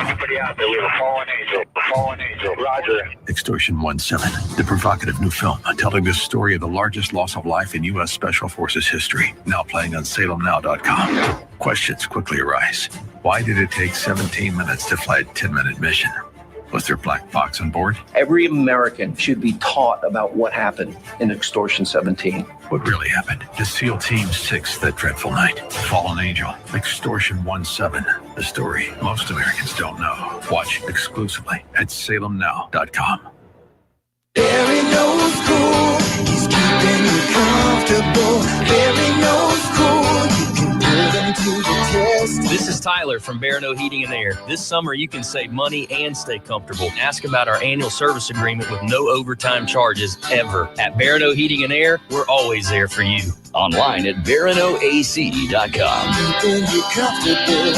Anybody out there with a fallen angel? A fallen angel. Roger. Extortion 17, the provocative new film telling the story of the largest loss of life in U.S. Special Forces history, now playing on SalemNow.com. Questions quickly arise. Why did it take 17 minutes to fly a 10-minute mission? Was there a black box on board? Every American should be taught about what happened in Extortion 17. What really happened to SEAL Team 6 that dreadful night? Fallen Angel, Extortion 17, the story most Americans don't know. Watch exclusively at SalemNow.com. There ain't no school, he's keeping you comfortable. There ain't no school, you can put him to the test. This is Tyler from Barano Heating and Air. This summer, you can save money and stay comfortable. Ask about our annual service agreement with no overtime charges ever. At Barano Heating and Air, we're always there for you. Online at BaranoAC.com. Keeping you comfortable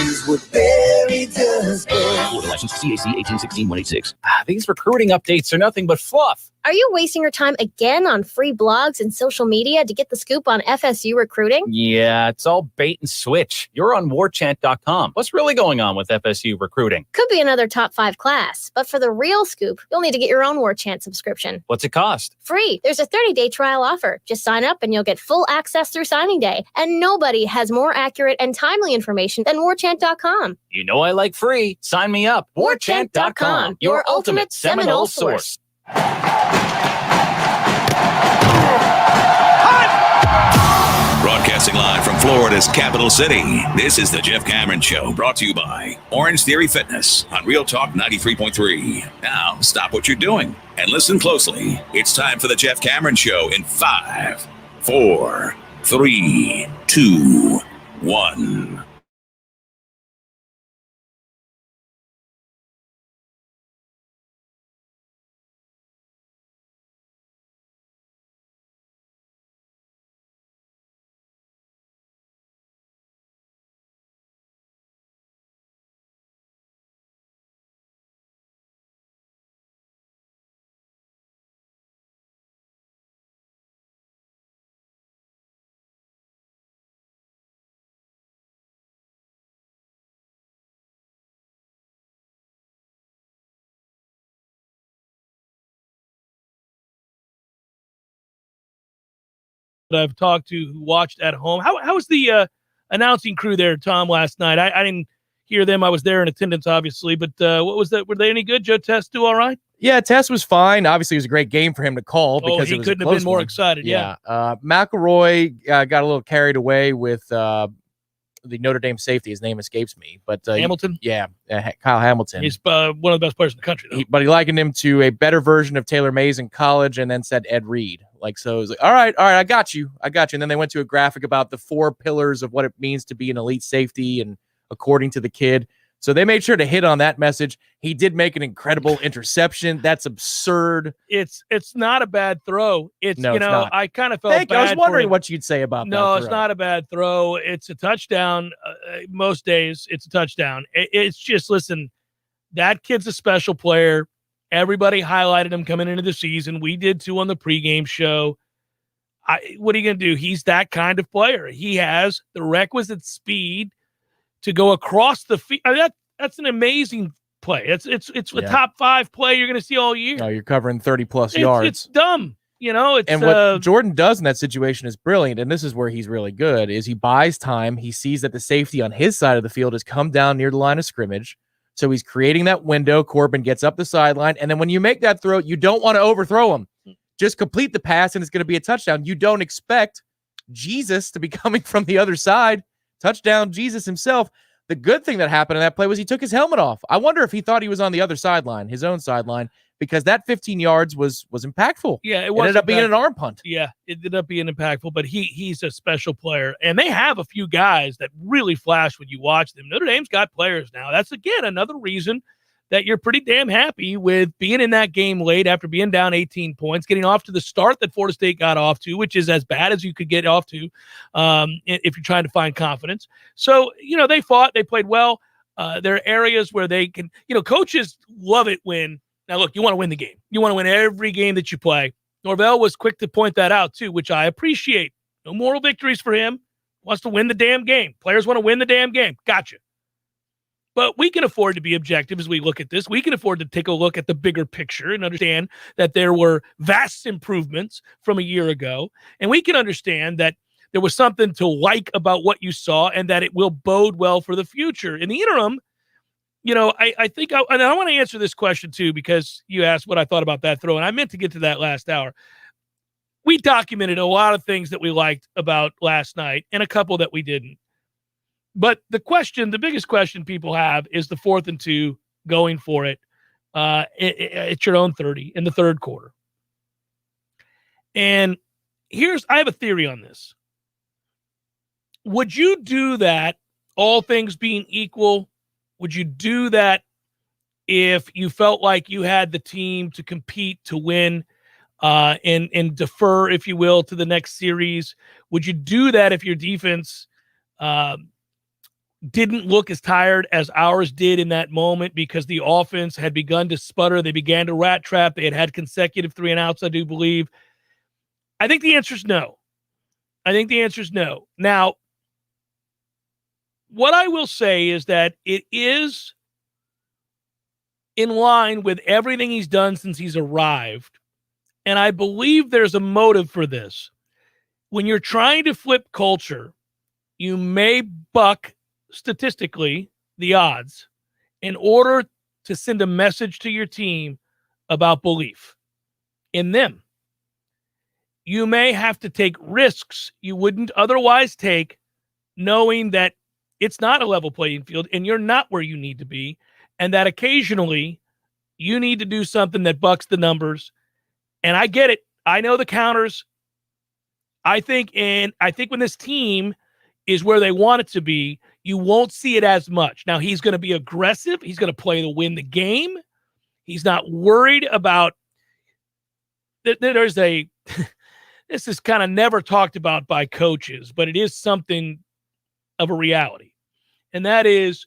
is what Barry does best. Florida license CAC 1816-186. These recruiting updates are nothing but fluff. Are you wasting your time again on free blogs and social media to get the scoop on FSU recruiting? Yeah, it's all bait and switch. You're on Warchant.com. What's really going on with FSU recruiting? Could be another top 5 class, but for the real scoop, you'll need to get your own Warchant subscription. What's it cost? Free. There's a 30-day trial offer. Just sign up and you'll get full access through signing day. And nobody has more accurate and timely information than Warchant.com. You know I like free. Sign me up. Warchant.com, your ultimate Seminole source. Broadcasting live from Florida's capital city, this is the Jeff Cameron Show, brought to you by Orange Theory Fitness on Real Talk 93.3. Now, stop what you're doing and listen closely. It's time for the Jeff Cameron Show in 5, 4, 3, 2, 1. I've talked to who watched at home. How was the announcing crew there, Tom, last night? I didn't hear them. I was there in attendance, obviously, but what was that? Were they any good? Joe Test do all right? Yeah, Tess was fine. Obviously, it was a great game for him to call because he it was couldn't a have been close more one. excited. Yeah. McElroy got a little carried away with the Notre Dame safety. His name escapes me, but Hamilton. Kyle Hamilton. He's one of the best players in the country, though. But he likened him to a better version of Taylor Mays in college, and then said Ed Reed. So it was like, all right, I got you. And then they went to a graphic about the 4 pillars of what it means to be an elite safety, and according to the kid. So they made sure to hit on that message. He did make an incredible interception. That's absurd. It's not a bad throw. It's not. I kind of felt bad. I was wondering what you'd say about that. No, it's not a bad throw. It's a touchdown. Most days it's a touchdown. It's just, listen, that kid's a special player. Everybody highlighted him coming into the season. We did too on the pregame show. What are you going to do? He's that kind of player. He has the requisite speed to go across the field. That's an amazing play. It's a top 5 play you're going to see all year. No, you're covering 30+ yards. It's dumb. And what Jordan does in that situation is brilliant, and this is where he's really good, is he buys time. He sees that the safety on his side of the field has come down near the line of scrimmage, so he's creating that window. Corbin gets up the sideline, and then when you make that throw, you don't want to overthrow him. Just complete the pass, and it's going to be a touchdown. You don't expect Jesus to be coming from the other side. Touchdown, Jesus himself. The good thing that happened in that play was he took his helmet off. I wonder if he thought he was on the other sideline, his own sideline, because that 15 yards was impactful. Yeah, it ended up being an arm punt. Yeah, it ended up being impactful, but he's a special player. And they have a few guys that really flash when you watch them. Notre Dame's got players now. That's, again, another reason that you're pretty damn happy with being in that game late after being down 18 points, getting off to the start that Florida State got off to, which is as bad as you could get off to if you're trying to find confidence. So, they fought. They played well. There are areas where they can, coaches love it when, now look, you want to win the game. You want to win every game that you play. Norvell was quick to point that out too, which I appreciate. No moral victories for him. Wants to win the damn game. Players want to win the damn game. Gotcha. But we can afford to be objective as we look at this. We can afford to take a look at the bigger picture and understand that there were vast improvements from a year ago. And we can understand that there was something to like about what you saw and that it will bode well for the future. In the interim, I think I want to answer this question too, because you asked what I thought about that throw, and I meant to get to that last hour. We documented a lot of things that we liked about last night and a couple that we didn't. But the biggest question people have is the 4th and 2 going for it. It's your own 30 in the third quarter. And I have a theory on this. Would you do that, all things being equal? Would you do that if you felt like you had the team to compete to win and defer, if you will, to the next series? Would you do that if your defense didn't look as tired as ours did in that moment because the offense had begun to sputter? They began to rat trap. They had consecutive 3-and-outs, I do believe. I think the answer is no. Now, what I will say is that it is in line with everything he's done since he's arrived. And I believe there's a motive for this. When you're trying to flip culture, you may buck statistically the odds in order to send a message to your team about belief in them. You may have to take risks you wouldn't otherwise take, knowing that it's not a level playing field and you're not where you need to be, and that occasionally you need to do something that bucks the numbers. And I get it. I know the counters. I think when this team is where they want it to be, you won't see it as much. Now, he's going to be aggressive. He's going to play to win the game. He's not worried about this is kind of never talked about by coaches, but it is something of a reality. And that is,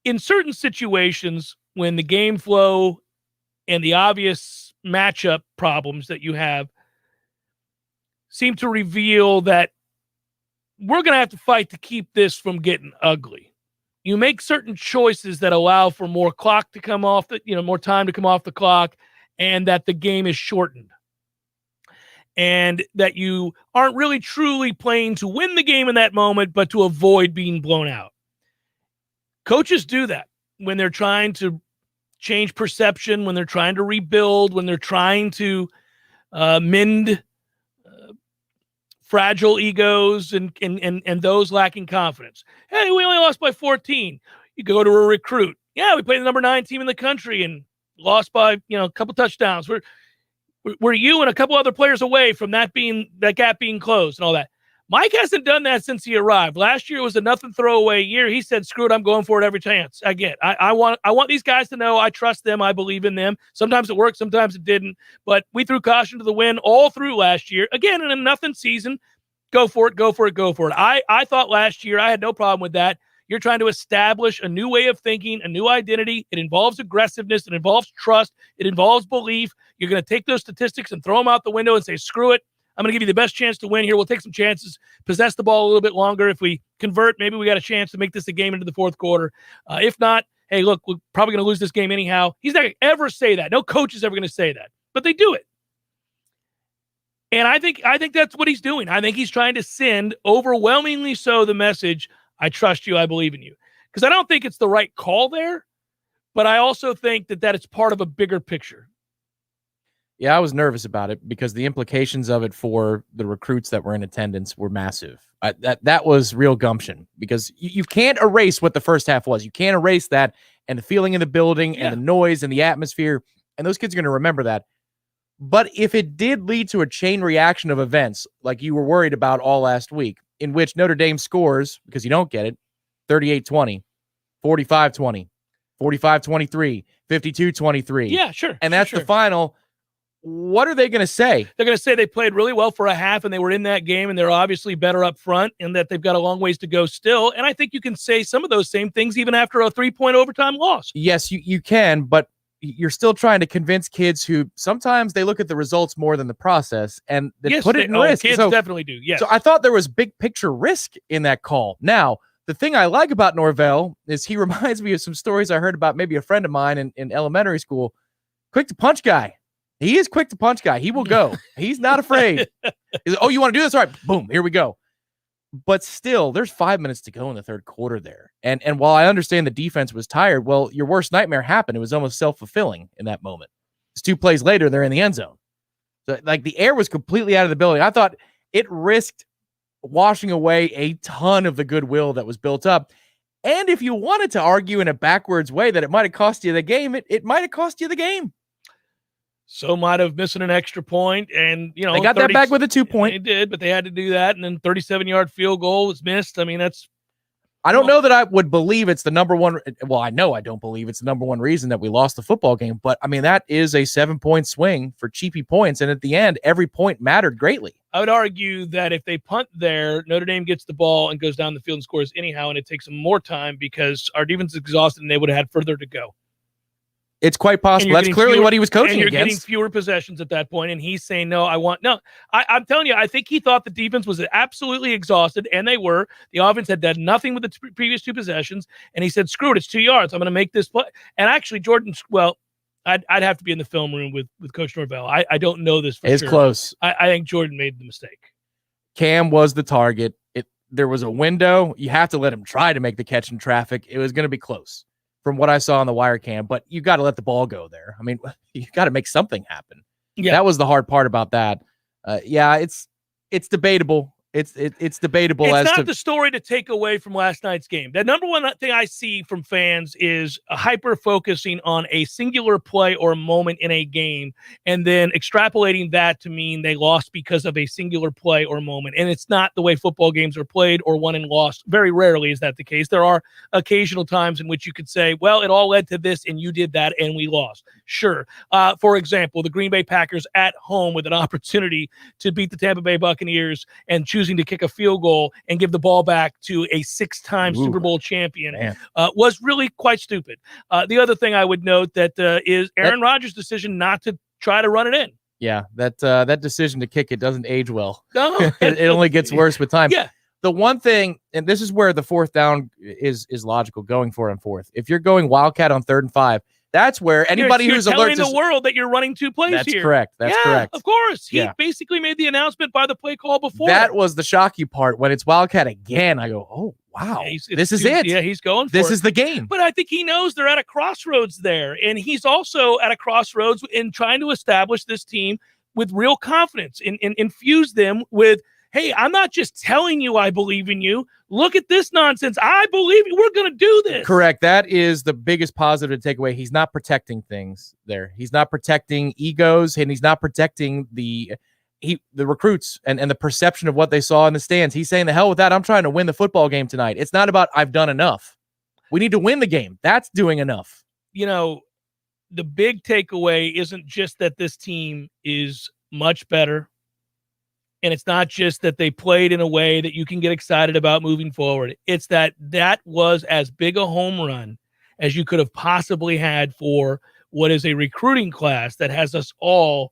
in certain situations, when the game flow and the obvious matchup problems that you have seem to reveal that we're going to have to fight to keep this from getting ugly. You make certain choices that allow for more clock to come off more time to come off the clock, and that the game is shortened. and that you aren't really truly playing to win the game in that moment, but to avoid being blown out. Coaches do that when they're trying to change perception, when they're trying to rebuild, when they're trying to mend fragile egos and those lacking confidence. Hey, we only lost by 14. You go to a recruit. Yeah, we played the number 9 team in the country and lost by a couple touchdowns. We're you and a couple other players away from that gap being closed and all that. Mike hasn't done that since he arrived. Last year was a nothing throwaway year. He said, "Screw it, I'm going for it every chance I get." I want these guys to know I trust them. I believe in them. Sometimes it worked, sometimes it didn't. But we threw caution to the wind all through last year. Again, in a nothing season, go for it, go for it, go for it. I thought last year I had no problem with that. You're trying to establish a new way of thinking, a new identity. It involves aggressiveness. It involves trust. It involves belief. You're going to take those statistics and throw them out the window and say, "Screw it. I'm going to give you the best chance to win here. We'll take some chances, possess the ball a little bit longer. If we convert, maybe we got a chance to make this a game into the fourth quarter. If not, hey, look, we're probably going to lose this game anyhow." He's not going to ever say that. No coach is ever going to say that, but they do it. And I think that's what he's doing. I think he's trying to send overwhelmingly so the message, "I trust you. I believe in you." Because I don't think it's the right call there, but I also think that it's part of a bigger picture. Yeah, I was nervous about it because the implications of it for the recruits that were in attendance were massive. That was real gumption because you can't erase what the first half was. You can't erase that and the feeling in the building and the noise and the atmosphere. And those kids are going to remember that. But if it did lead to a chain reaction of events like you were worried about all last week, in which Notre Dame scores, because you don't get it, 38-20, 45-20, 45-23, 52-23. Yeah, sure. And that's the final. What are they going to say? They're going to say they played really well for a half and they were in that game and they're obviously better up front and that they've got a long ways to go still. And I think you can say some of those same things even after a 3-point overtime loss. Yes, you can, but you're still trying to convince kids who sometimes they look at the results more than the process and they put it in risk. Kids definitely do, yes. So I thought there was big picture risk in that call. Now, the thing I like about Norvell is he reminds me of some stories I heard about maybe a friend of mine in elementary school. Quick to punch guy. He is quick to punch guy. He will go. He's not afraid. He's like, "Oh, you want to do this? All right, boom, here we go." But still, there's 5 minutes to go in the third quarter there. And while I understand the defense was tired, well, your worst nightmare happened. It was almost self-fulfilling in that moment. It's 2 plays later, they're in the end zone. So, like, the air was completely out of the building. I thought it risked washing away a ton of the goodwill that was built up. And if you wanted to argue in a backwards way that it might have cost you the game, it might have cost you the game. So might have missing an extra point, and they got that back with a 2-point. They did, but they had to do that, and then 37-yard field goal was missed. I mean, I don't know that I would believe it's the number one. Well, I know I don't believe it's the number one reason that we lost the football game, but I mean that is a 7-point swing for cheapy points, and at the end, every point mattered greatly. I would argue that if they punt there, Notre Dame gets the ball and goes down the field and scores anyhow, and it takes them more time because our defense is exhausted and they would have had further to go. It's quite possible. That's clearly what he was coaching and you're against. Getting fewer possessions at that point, and he's saying, "No, I'm telling you, I think he thought the defense was absolutely exhausted, and they were. The offense had done nothing with the previous 2 possessions, and he said, "Screw it, it's 2 yards. I'm going to make this play." And actually, Jordan, well, I'd have to be in the film room with Coach Norvell. I don't know this for sure. It's close. I think Jordan made the mistake. Cam was the target. There was a window. You have to let him try to make the catch in traffic. It was going to be close from what I saw on the wire cam, but you got to let the ball go there. I mean, you got to make something happen. Yeah. That was the hard part about that. Yeah, it's debatable. It's debatable. It's not the story to take away from last night's game. The number one thing I see from fans is hyper focusing on a singular play or moment in a game and then extrapolating that to mean they lost because of a singular play or moment. And it's not the way football games are played or won and lost. Very rarely is that the case. There are occasional times in which you could say, well, it all led to this and you did that and we lost. Sure. For example, the Green Bay Packers at home with an opportunity to beat the Tampa Bay Buccaneers and choosing to kick a field goal and give the ball back to a 6-time Super Bowl champion was really quite stupid. The other thing I would note that is Aaron Rodgers' decision not to try to run it in. Yeah, that decision to kick it doesn't age well. No, it only gets worse with time. Yeah. The one thing, and this is where the 4th down is logical going for it on 4th. If you're going Wildcat on 3rd and 5, That's where anybody you're who's telling alert to the world that you're running two plays That's here. correct. That's correct. Of course. He Yeah. basically made the announcement by the play call before. That was the shocky part. When it's Wildcat again, I go, oh, wow. This is it. Yeah, he's going for it. This is the game. But I think he knows they're at a crossroads there. And he's also at a crossroads in trying to establish this team with real confidence and infuse them with, hey, I'm not just telling you I believe in you. Look at this nonsense. I believe you. We're going to do this. Correct. That is the biggest positive to take away. He's not protecting things there. He's not protecting egos, and he's not protecting the recruits and the perception of what they saw in the stands. He's saying, the hell with that. I'm trying to win the football game tonight. It's not about I've done enough. We need to win the game. That's doing enough. You know, the big takeaway isn't just that this team is much better. And it's not just that they played in a way that you can get excited about moving forward. It's that was as big a home run as you could have possibly had for what is a recruiting class that has us all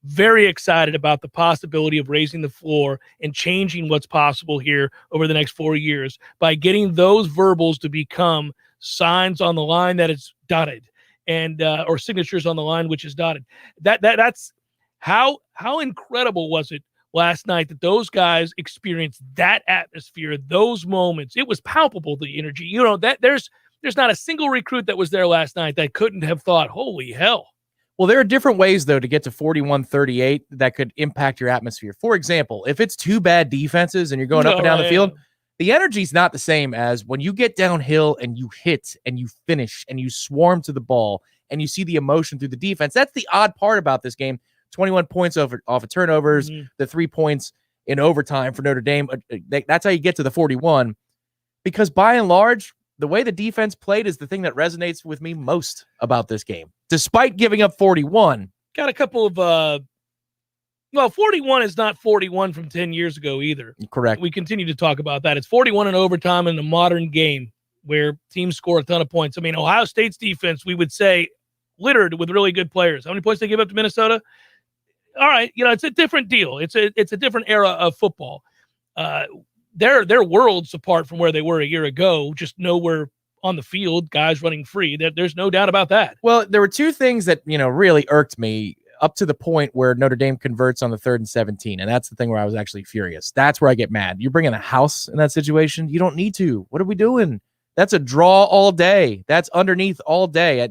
very excited about the possibility of raising the floor and changing what's possible here over the next 4 years by getting those verbals to become signs on the line that is dotted and or signatures on the line which is dotted. That's how incredible was it last night that those guys experienced that atmosphere, those moments. It was palpable, the energy. You know, that there's not a single recruit that was there last night that couldn't have thought, holy hell. Well, there are different ways, though, to get to 41-38 that could impact your atmosphere. For example, if it's two bad defenses and you're going up and down the field, the energy's not the same as when you get downhill and you hit and you finish and you swarm to the ball and you see the emotion through the defense. That's the odd part about this game. 21 points off of turnovers, the 3 points in overtime for Notre Dame. That's how you get to the 41. Because by and large, the way the defense played is the thing that resonates with me most about this game. Despite giving up 41. Got a couple of 41 is not 41 from 10 years ago either. Correct. We continue to talk about that. It's 41 in overtime in a modern game where teams score a ton of points. I mean, Ohio State's defense, we would say, littered with really good players. How many points they give up to Minnesota? All right, you know, it's a different deal. It's a different era of football. They're worlds apart from where they were a year ago, just nowhere on the field, guys running free. There's no doubt about that. Well, there were two things that, really irked me up to the point where Notre Dame converts on the 3rd and 17. And that's the thing where I was actually furious. That's where I get mad. You're bringing a house in that situation. You don't need to. What are we doing? That's a draw all day. That's underneath all day.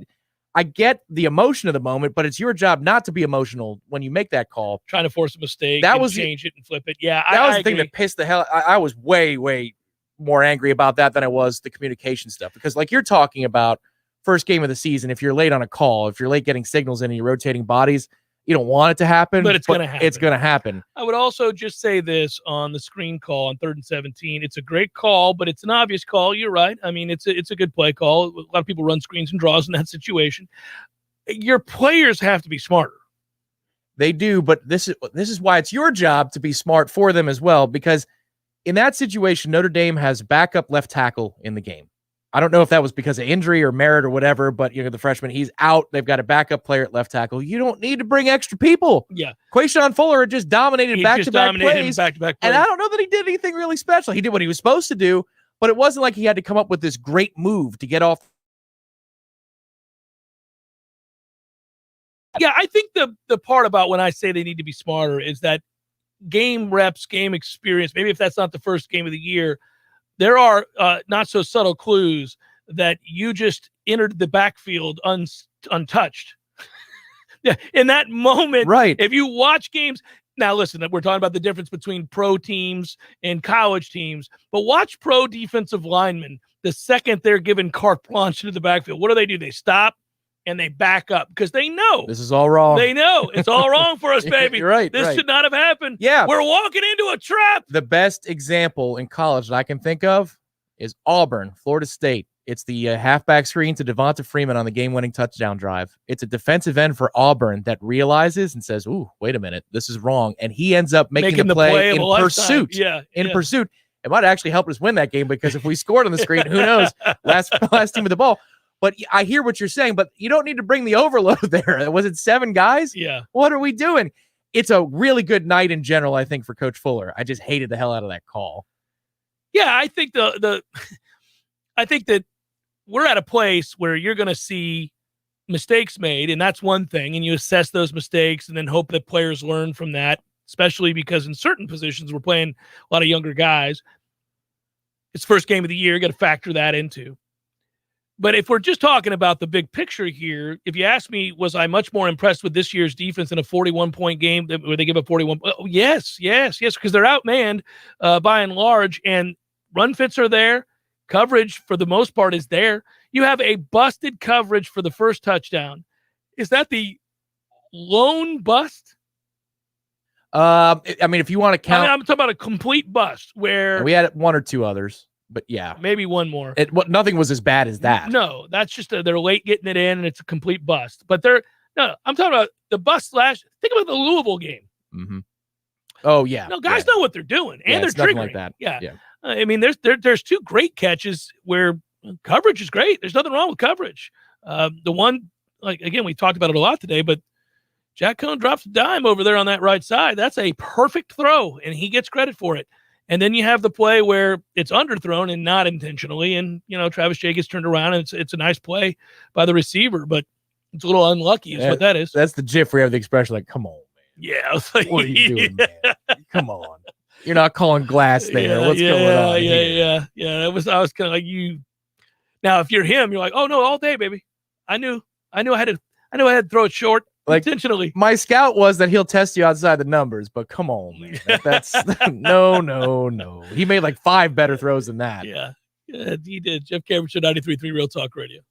I get the emotion of the moment, but it's your job not to be emotional when you make that call. Trying to force a mistake, change it and flip it. Yeah, that was the thing that pissed the hell. I was way, way more angry about that than I was the communication stuff. Because like you're talking about first game of the season, if you're late on a call, if you're late getting signals in and you're rotating bodies, you don't want it to happen. But it's going to happen. It's going to happen. I would also just say this on the screen call on 3rd and 17. It's a great call, but it's an obvious call. You're right. I mean, it's a good play call. A lot of people run screens and draws in that situation. Your players have to be smarter. They do, but this is why it's your job to be smart for them as well, because in that situation, Notre Dame has backup left tackle in the game. I don't know if that was because of injury or merit or whatever, but the freshman, he's out. They've got a backup player at left tackle. You don't need to bring extra people. Yeah. Quayshawn Fuller just dominated back-to-back plays. Back-to-back plays. And I don't know that he did anything really special. He did what he was supposed to do, but it wasn't like he had to come up with this great move to get off. Yeah, I think the part about when I say they need to be smarter is that game reps, game experience, maybe if that's not the first game of the year, there are not so subtle clues that you just entered the backfield untouched. In that moment, right? If you watch games, now listen, we're talking about the difference between pro teams and college teams, but watch pro defensive linemen the second they're given carte blanche into the backfield. What do? They stop and they back up because they know this is all wrong. They know it's all wrong for us, baby. You're right. This should not have happened. Yeah. We're walking into a trap. The best example in college that I can think of is Auburn, Florida State. It's the halfback screen to Devonta Freeman on the game-winning touchdown drive. It's a defensive end for Auburn that realizes and says, ooh, wait a minit, this is wrong. And he ends up making the play in pursuit. In pursuit. It might actually help us win that game because if we scored on the screen, who knows? Last team with the ball. But I hear what you're saying, but you don't need to bring the overload there. Was it 7 guys? Yeah. What are we doing? It's a really good night in general, I think, for Coach Fuller. I just hated the hell out of that call. Yeah, I think I think that we're at a place where you're going to see mistakes made, and that's one thing, and you assess those mistakes and then hope that players learn from that, especially because in certain positions we're playing a lot of younger guys. It's first game of the year, you got to factor that into. But if we're just talking about the big picture here, if you ask me, was I much more impressed with this year's defense in a 41-point game where they give up 41? Oh, yes, because they're outmanned by and large, and run fits are there. Coverage, for the most part, is there. You have a busted coverage for the first touchdown. Is that the lone bust? I mean, if you want to count, I'm talking about a complete bust where we had one or two others, but yeah, maybe one more. Nothing was as bad as that. No, that's just they're late getting it in, and it's a complete bust. But I'm talking about the bust slash. Think about the Louisville game. Mm-hmm. Oh yeah, no, guys know what they're doing, and they're triggering like that. Yeah. I mean, there's two great catches where coverage is great. There's nothing wrong with coverage. The one, like, again, we talked about it a lot today, but Jack Cohn drops a dime over there on that right side. That's a perfect throw, and he gets credit for it. And then you have the play where it's underthrown and not intentionally, and Travis Jay gets turned around, and it's a nice play by the receiver, but it's a little unlucky is what that is. That's the GIF where you have the expression like, come on, man. Yeah. I was like, what are you doing, man? Come on. You're not calling glass there. What's going on? Yeah. I was kind of like you. Now, if you're him, you're like, oh no, all day, baby. I knew I had to throw it short intentionally. My scout was that he'll test you outside the numbers, but come on, man. That's no. He made like 5 better throws than that. Yeah, he did. Jeff Cameron Show, 93.3 Real Talk Radio.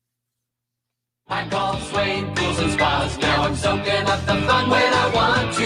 I call Swain Pools and Spas. Now I'm soaking up the fun when I want to.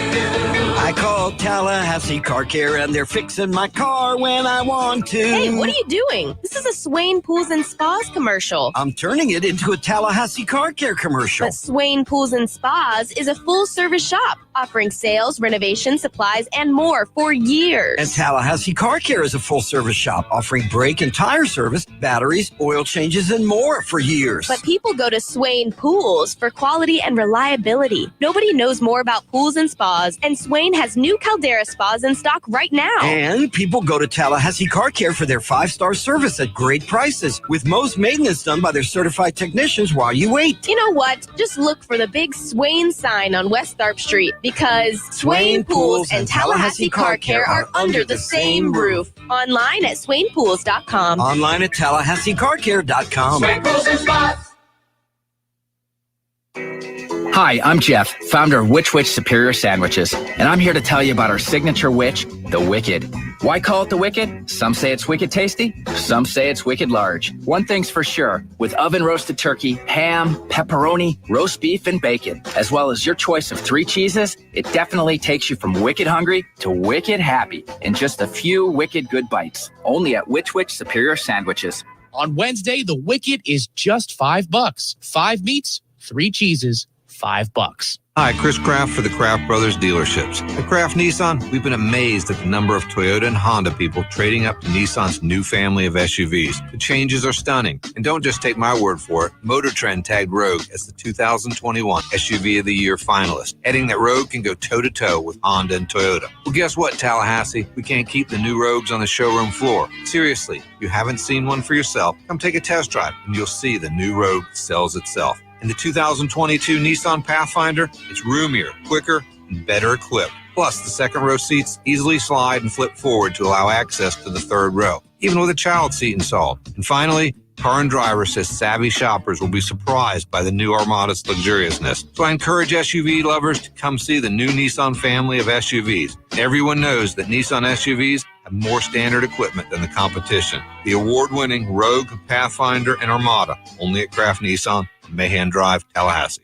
I call Tallahassee Car Care and they're fixing my car when I want to. Hey, what are you doing? This is a Swain Pools and Spas commercial. I'm turning it into a Tallahassee Car Care commercial. But Swain Pools and Spas is a full-service shop offering sales, renovation, supplies, and more for years. And Tallahassee Car Care is a full-service shop offering brake and tire service, batteries, oil changes, and more for years. But people go to Swain Pools for quality and reliability. Nobody knows more about pools and spas, and Swain has new Caldera spas in stock right now. And people go to Tallahassee Car Care for their 5-star service at great prices, with most maintenance done by their certified technicians while you wait. You know what? Just look for the big Swain sign on West Tharp Street, because Swain Pools and Tallahassee Car Care are under the same roof. Online at SwainPools.com. Online at TallahasseeCarCare.com. Swain Pools and Spas. Hi, I'm Jeff, founder of Witch Superior Sandwiches, and I'm here to tell you about our signature witch, the Wicked. Why call it the Wicked? Some say it's wicked tasty, some say it's wicked large. One thing's for sure, with oven-roasted turkey, ham, pepperoni, roast beef, and bacon, as well as your choice of 3 cheeses, it definitely takes you from wicked hungry to wicked happy in just a few wicked good bites. Only at Witch Superior Sandwiches. On Wednesday, the Wicked is just $5. 5 meats, 3 cheeses, $5. Hi, Chris Kraft for the Kraft Brothers dealerships. At Kraft Nissan, we've been amazed at the number of Toyota and Honda people trading up to Nissan's new family of SUVs. The changes are stunning. And don't just take my word for it. Motor Trend tagged Rogue as the 2021 SUV of the Year finalist, adding that Rogue can go toe-to-toe with Honda and Toyota. Well, guess what, Tallahassee? We can't keep the new Rogues on the showroom floor. Seriously, you haven't seen one for yourself? Come take a test drive, and you'll see the new Rogue sells itself. And the 2022 Nissan Pathfinder, it's roomier, quicker, and better equipped. Plus, the second row seats easily slide and flip forward to allow access to the third row, even with a child seat installed. And finally, Car and Driver says savvy shoppers will be surprised by the new Armada's luxuriousness. So I encourage SUV lovers to come see the new Nissan family of SUVs. Everyone knows that Nissan SUVs have more standard equipment than the competition. The award-winning Rogue, Pathfinder, and Armada, only at Kraft Nissan, Mahan Drive, Tallahassee.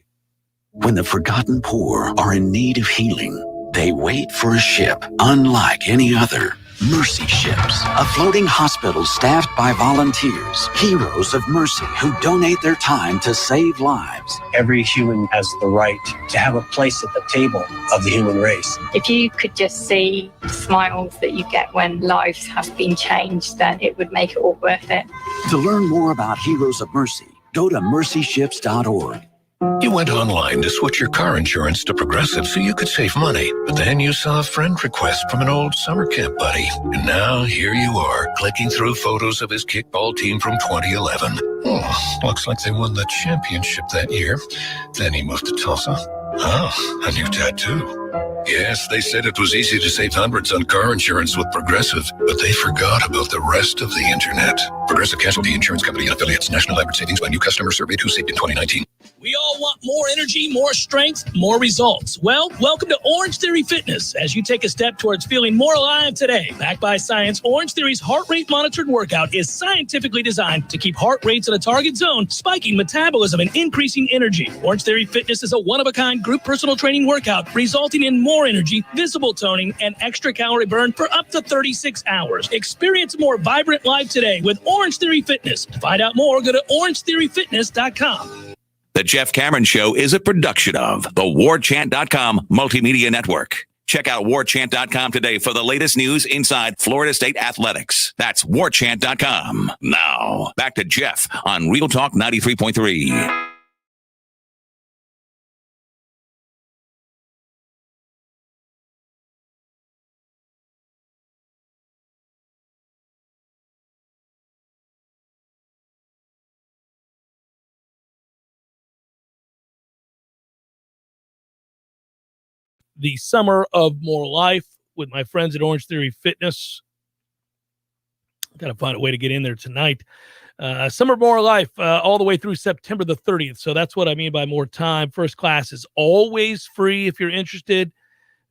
When the forgotten poor are in need of healing, they wait for a ship unlike any other. Mercy Ships, a floating hospital staffed by volunteers, heroes of mercy who donate their time to save lives. Every human has the right to have a place at the table of the human race. If you could just see the smiles that you get when lives have been changed, then it would make it all worth it. To learn more about Heroes of Mercy, go to mercyships.org. You went online to switch your car insurance to Progressive so you could save money, but then you saw a friend request from an old summer camp buddy. And now here you are, clicking through photos of his kickball team from 2011. Looks like they won the championship that year. Then he moved to Tulsa. Oh, a new tattoo. Yes, they said it was easy to save hundreds on car insurance with Progressive, but they forgot about the rest of the internet. Progressive Casualty Insurance Company and affiliates. National average savings by new customer surveyed who saved in 2019. We all want more energy, more strength, more results. Well, welcome to Orange Theory Fitness as you take a step towards feeling more alive today. Backed by science, Orange Theory's heart rate monitored workout is scientifically designed to keep heart rates in a target zone, spiking metabolism and increasing energy. Orange Theory Fitness is a one-of-a-kind group personal training workout resulting in more energy, visible toning, and extra calorie burn for up to 36 hours. Experience a more vibrant life today with Orange Theory Fitness. To find out more, go to orangetheoryfitness.com. The Jeff Cameron Show is a production of the Warchant.com Multimedia Network. Check out Warchant.com today for the latest news inside Florida State athletics. That's Warchant.com. Now, back to Jeff on Real Talk 93.3. The Summer of More Life with my friends at Orange Theory Fitness. Got to find a way to get in there tonight. Summer of More Life all the way through September the 30th. So that's what I mean by more time. First class is always free if you're interested.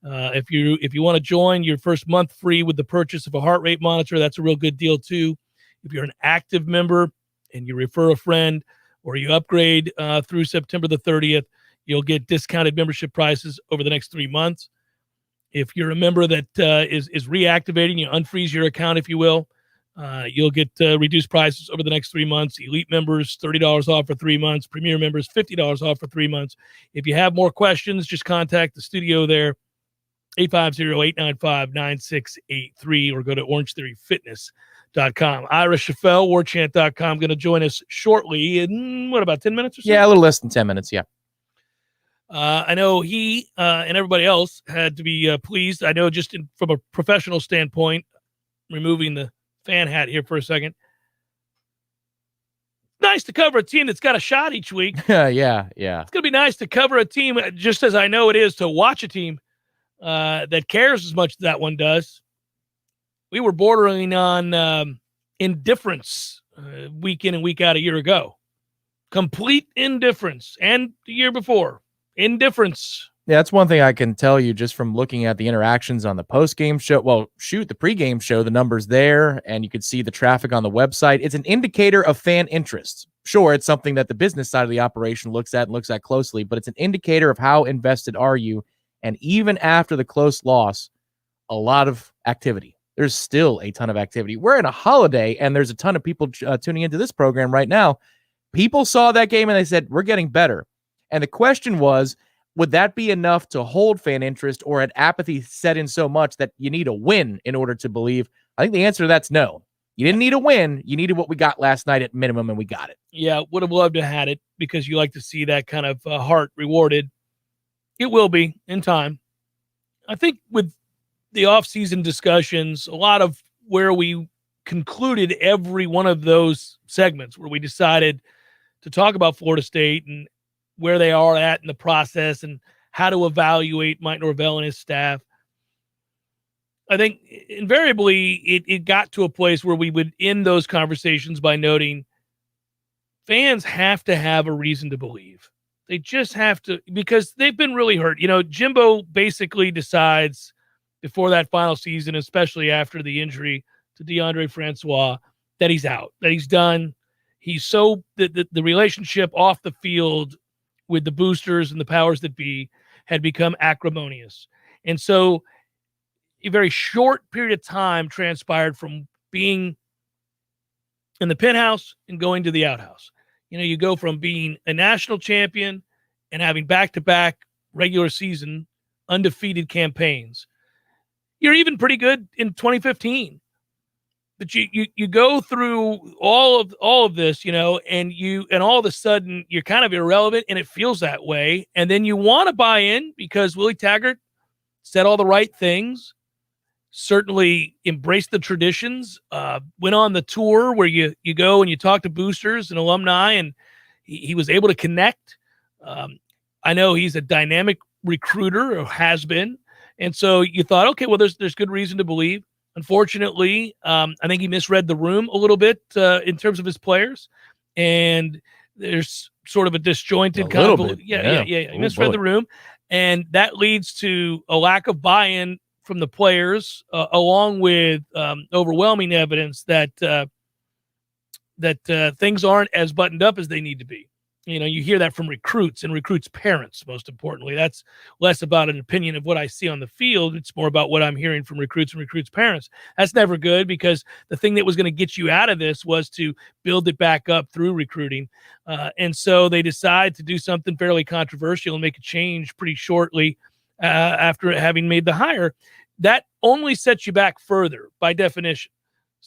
If you want to join, your first month free with the purchase of a heart rate monitor. That's a real good deal too. If you're an active member and you refer a friend or you upgrade through September the 30th, you'll get discounted membership prices over the next 3 months. If you're a member that is reactivating, you unfreeze your account, if you will, you'll get reduced prices over the next 3 months. Elite members, $30 off for 3 months. Premier members, $50 off for 3 months. If you have more questions, just contact the studio there, 850-895-9683, or go to orangetheoryfitness.com. Ira Schafel, warchant.com, going to join us shortly in, about 10 minutes or so? Yeah, a little less than 10 minutes, yeah. I know he and everybody else had to be pleased. I know just from a professional standpoint, removing the fan hat here for a second, nice to cover a team that's got a shot each week. Yeah. It's going to be nice to cover a team, just as I know it is to watch a team that cares as much as that one does. We were bordering on indifference week in and week out a year ago. Complete indifference. And the year before. Indifference. Yeah, that's one thing I can tell you just from looking at the interactions on the post-game show. Well, the pregame show, the numbers there, and you could see the traffic on the website. It's an indicator of fan interest. Sure, it's something that the business side of the operation looks at closely, but it's an indicator of how invested are you. And even after the close loss, a lot of activity. There's still a ton of activity. We're in a holiday, and there's a ton of people tuning into this program right now. People saw that game, and they said, we're getting better. And the question was, would that be enough to hold fan interest, or had apathy set in so much that you need a win in order to believe? I think the answer to that's no. You didn't need a win. You needed what we got last night at minimum, and we got it. Yeah, would have loved to have had it because you like to see that kind of heart rewarded. It will be in time. I think with the offseason discussions, a lot of where we concluded every one of those segments where we decided to talk about Florida State and where they are at in the process and how to evaluate Mike Norvell and his staff. I think invariably it got to a place where we would end those conversations by noting fans have to have a reason to believe. They just have to, because they've been really hurt. You know, Jimbo basically decides before that final season, especially after the injury to DeAndre Francois, that he's out, that he's done. He's so, the relationship off the field with the boosters and the powers that be had become acrimonious. And so a very short period of time transpired from being in the penthouse and going to the outhouse. You know, you go from being a national champion and having back-to-back regular season undefeated campaigns. You're even pretty good in 2015. But you go through all of this, and all of a sudden you're kind of irrelevant, and it feels that way. And then you want to buy in because Willie Taggart said all the right things, certainly embraced the traditions, went on the tour where you go and you talk to boosters and alumni, and he was able to connect. I know he's a dynamic recruiter, or has been. And so you thought, okay, well, there's good reason to believe. Unfortunately, I think he misread the room a little bit in terms of his players, and there's sort of a disjointed kind of yeah. He misread the room, and that leads to a lack of buy-in from the players, along with overwhelming evidence that things aren't as buttoned up as they need to be. You hear that from recruits and recruits' parents, most importantly. That's less about an opinion of what I see on the field. It's more about what I'm hearing from recruits and recruits' parents. That's never good, because the thing that was going to get you out of this was to build it back up through recruiting. And so they decide to do something fairly controversial and make a change pretty shortly after having made the hire. That only sets you back further by definition.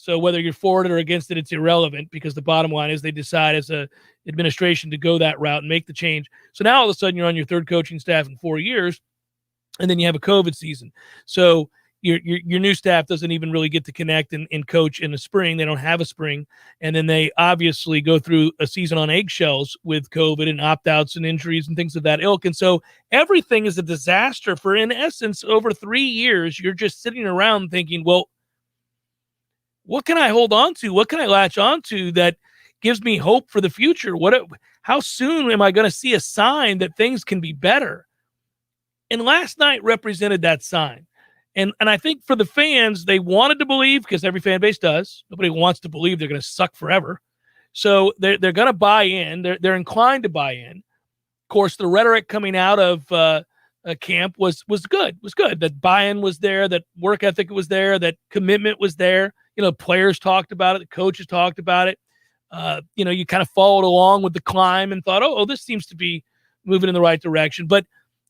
So whether you're for it or against it, it's irrelevant, because the bottom line is they decide as a administration to go that route and make the change. So now all of a sudden you're on your third coaching staff in 4 years, and then you have a COVID season. So your new staff doesn't even really get to connect and coach in the spring. They don't have a spring. And then they obviously go through a season on eggshells with COVID and opt-outs and injuries and things of that ilk. And so everything is a disaster for, in essence, over 3 years, you're just sitting around thinking, well, what can I hold on to? What can I latch on to that gives me hope for the future? How soon am I going to see a sign that things can be better? And last night represented that sign. And I think for the fans, they wanted to believe, because every fan base does. Nobody wants to believe they're going to suck forever. So they're going to buy in. They're inclined to buy in. Of course, the rhetoric coming out of camp was good. That buy-in was there, that work ethic was there, that commitment was there. Players talked about it. The coaches talked about it. You kind of followed along with the climb and thought, oh, this seems to be moving in the right direction. But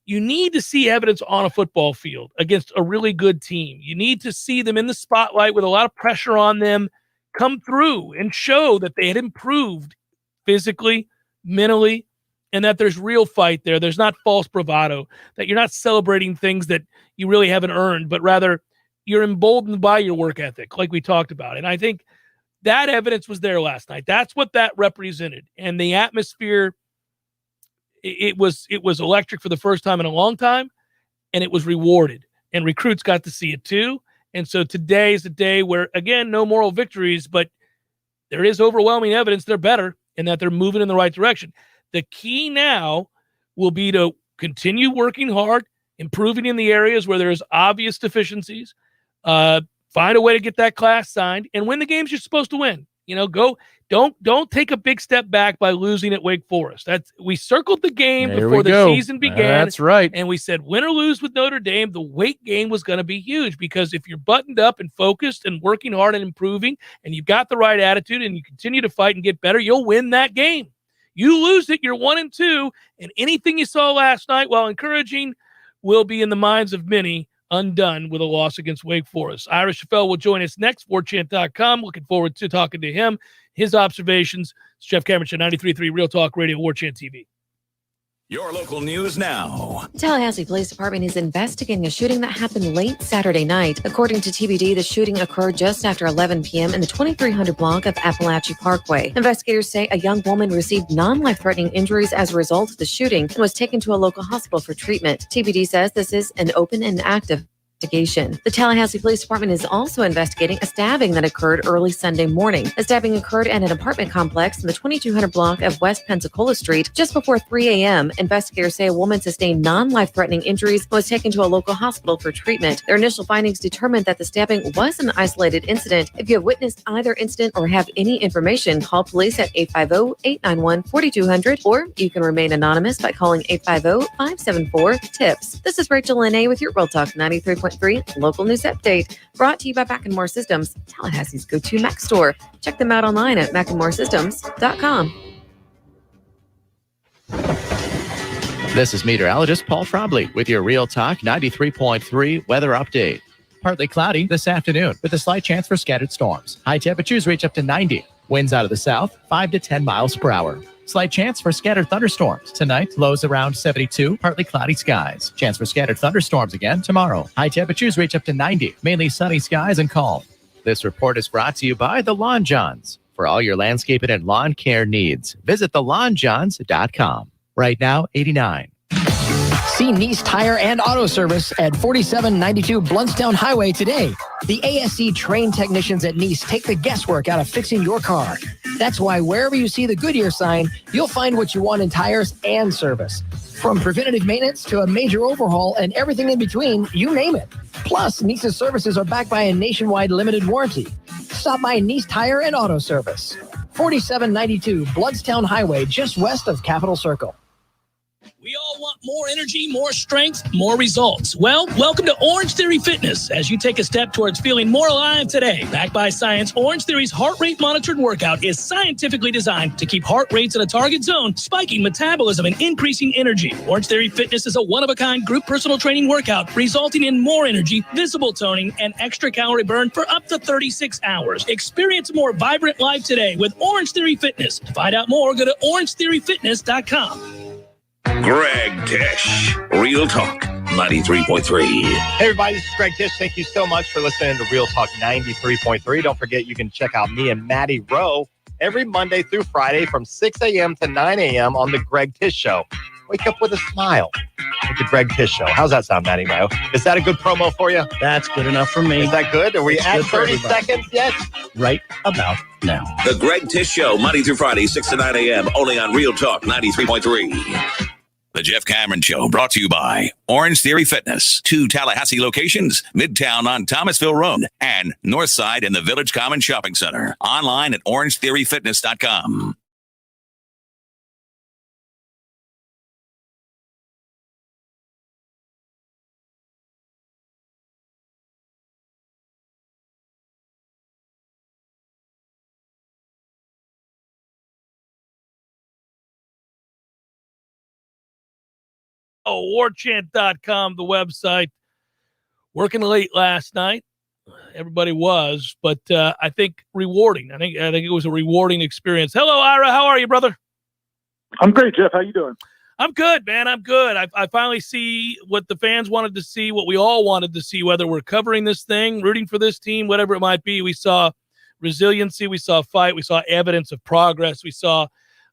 you need to see evidence on a football field against a really good team. You need to see them in the spotlight with a lot of pressure on them come through and show that they had improved physically, mentally, and that there's real fight there. There's not false bravado, that you're not celebrating things that you really haven't earned, but rather you're emboldened by your work ethic, like we talked about. And I think that evidence was there last night. That's what that represented. And the atmosphere, it was electric for the first time in a long time, and it was rewarded. And recruits got to see it too. And so today is a day where, again, no moral victories, but there is overwhelming evidence they're better and that they're moving in the right direction. The key now will be to continue working hard, improving in the areas where there's obvious deficiencies, find a way to get that class signed, and win the games you're supposed to win. Don't take a big step back by losing at Wake Forest. We circled the game before the season began. That's right. And we said, win or lose with Notre Dame, the Wake game was going to be huge, because if you're buttoned up and focused and working hard and improving, and you've got the right attitude and you continue to fight and get better, you'll win that game. You lose it, you're 1-2, and anything you saw last night, while encouraging, will be in the minds of many undone with a loss against Wake Forest. Ira Shafel will join us next, Warchant.com. Looking forward to talking to him, his observations. It's Jeff Cameron Show, 93.3 Real Talk Radio, Warchant TV. Your local news now. The Tallahassee Police Department is investigating a shooting that happened late Saturday night. According to TBD, the shooting occurred just after 11 p.m. in the 2300 block of Appalachia Parkway. Investigators say a young woman received non-life-threatening injuries as a result of the shooting and was taken to a local hospital for treatment. TBD says this is an open and active investigation. The Tallahassee Police Department is also investigating a stabbing that occurred early Sunday morning. A stabbing occurred at an apartment complex in the 2200 block of West Pensacola Street just before 3 a.m. Investigators say a woman sustained non-life-threatening injuries and was taken to a local hospital for treatment. Their initial findings determined that the stabbing was an isolated incident. If you have witnessed either incident or have any information, call police at 850-891-4200, or you can remain anonymous by calling 850-574-TIPS. This is Rachel Lene with your Real Talk 93.3 local news update, brought to you by Mac&More Systems, Tallahassee's go-to Mac store. Check them out online at macandmoresystems.com. This is meteorologist Paul Frobley with your Real Talk 93.3 weather update. Partly cloudy this afternoon with a slight chance for scattered storms. High temperatures reach up to 90. Winds out of the south, 5 to 10 miles per hour. Slight chance for scattered thunderstorms. Tonight, lows around 72, partly cloudy skies. Chance for scattered thunderstorms again tomorrow. High temperatures reach up to 90, mainly sunny skies and calm. This report is brought to you by the Lawn Johns. For all your landscaping and lawn care needs, visit thelawnjohns.com. Right now, 89. See Nice Tire and Auto Service at 4792 Bluntstown Highway today. The ASC trained technicians at Nice take the guesswork out of fixing your car. That's why wherever you see the Goodyear sign, you'll find what you want in tires and service. From preventative maintenance to a major overhaul and everything in between, you name it. Plus, Nice's services are backed by a nationwide limited warranty. Stop by Nice Tire and Auto Service. 4792 Bluntstown Highway, just west of Capitol Circle. We all want more energy, more strength, more results. Well, welcome to Orange Theory Fitness as you take a step towards feeling more alive today. Backed by science, Orange Theory's heart rate monitored workout is scientifically designed to keep heart rates in a target zone, spiking metabolism and increasing energy. Orange Theory Fitness is a one-of-a-kind group personal training workout resulting in more energy, visible toning, and extra calorie burn for up to 36 hours. Experience a more vibrant life today with Orange Theory Fitness. To find out more, go to orangetheoryfitness.com. Greg Tish, Real Talk 93.3. Hey, everybody, this is Greg Tish. Thank you so much for listening to Real Talk 93.3. Don't forget, you can check out me and Maddie Rowe every Monday through Friday from 6 a.m. to 9 a.m. on The Greg Tish Show. Wake up with a smile with The Greg Tish Show. How's that sound, Maddie Rowe? Is that a good promo for you? That's good enough for me. Is that good? Are we at 30 seconds yet? Right about now. The Greg Tish Show, Monday through Friday, 6 to 9 a.m., only on Real Talk 93.3. The Jeff Cameron Show, brought to you by Orange Theory Fitness, 2 Tallahassee locations, Midtown on Thomasville Road, and Northside in the Village Common Shopping Center. Online at orangetheoryfitness.com. Warchant.com, the website. Working late last night. Everybody was, but I think rewarding. I think it was a rewarding experience. Hello, Ira. How are you, brother? I'm great, Jeff. How you doing? I'm good, man. I'm good. I finally see what the fans wanted to see, what we all wanted to see, whether we're covering this thing, rooting for this team, whatever it might be. We saw resiliency. We saw fight. We saw evidence of progress. We saw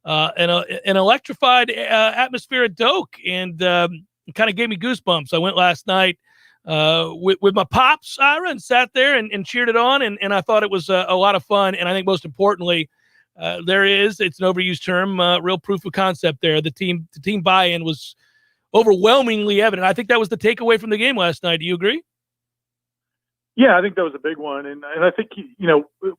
an electrified atmosphere at Doak, and it kind of gave me goosebumps. I went last night with my pops, Ira, and sat there and cheered it on, and I thought it was a lot of fun. And I think most importantly, it's an overused term, real proof of concept there. The team buy-in was overwhelmingly evident. I think that was the takeaway from the game last night. Do you agree? Yeah, I think that was a big one. And I think,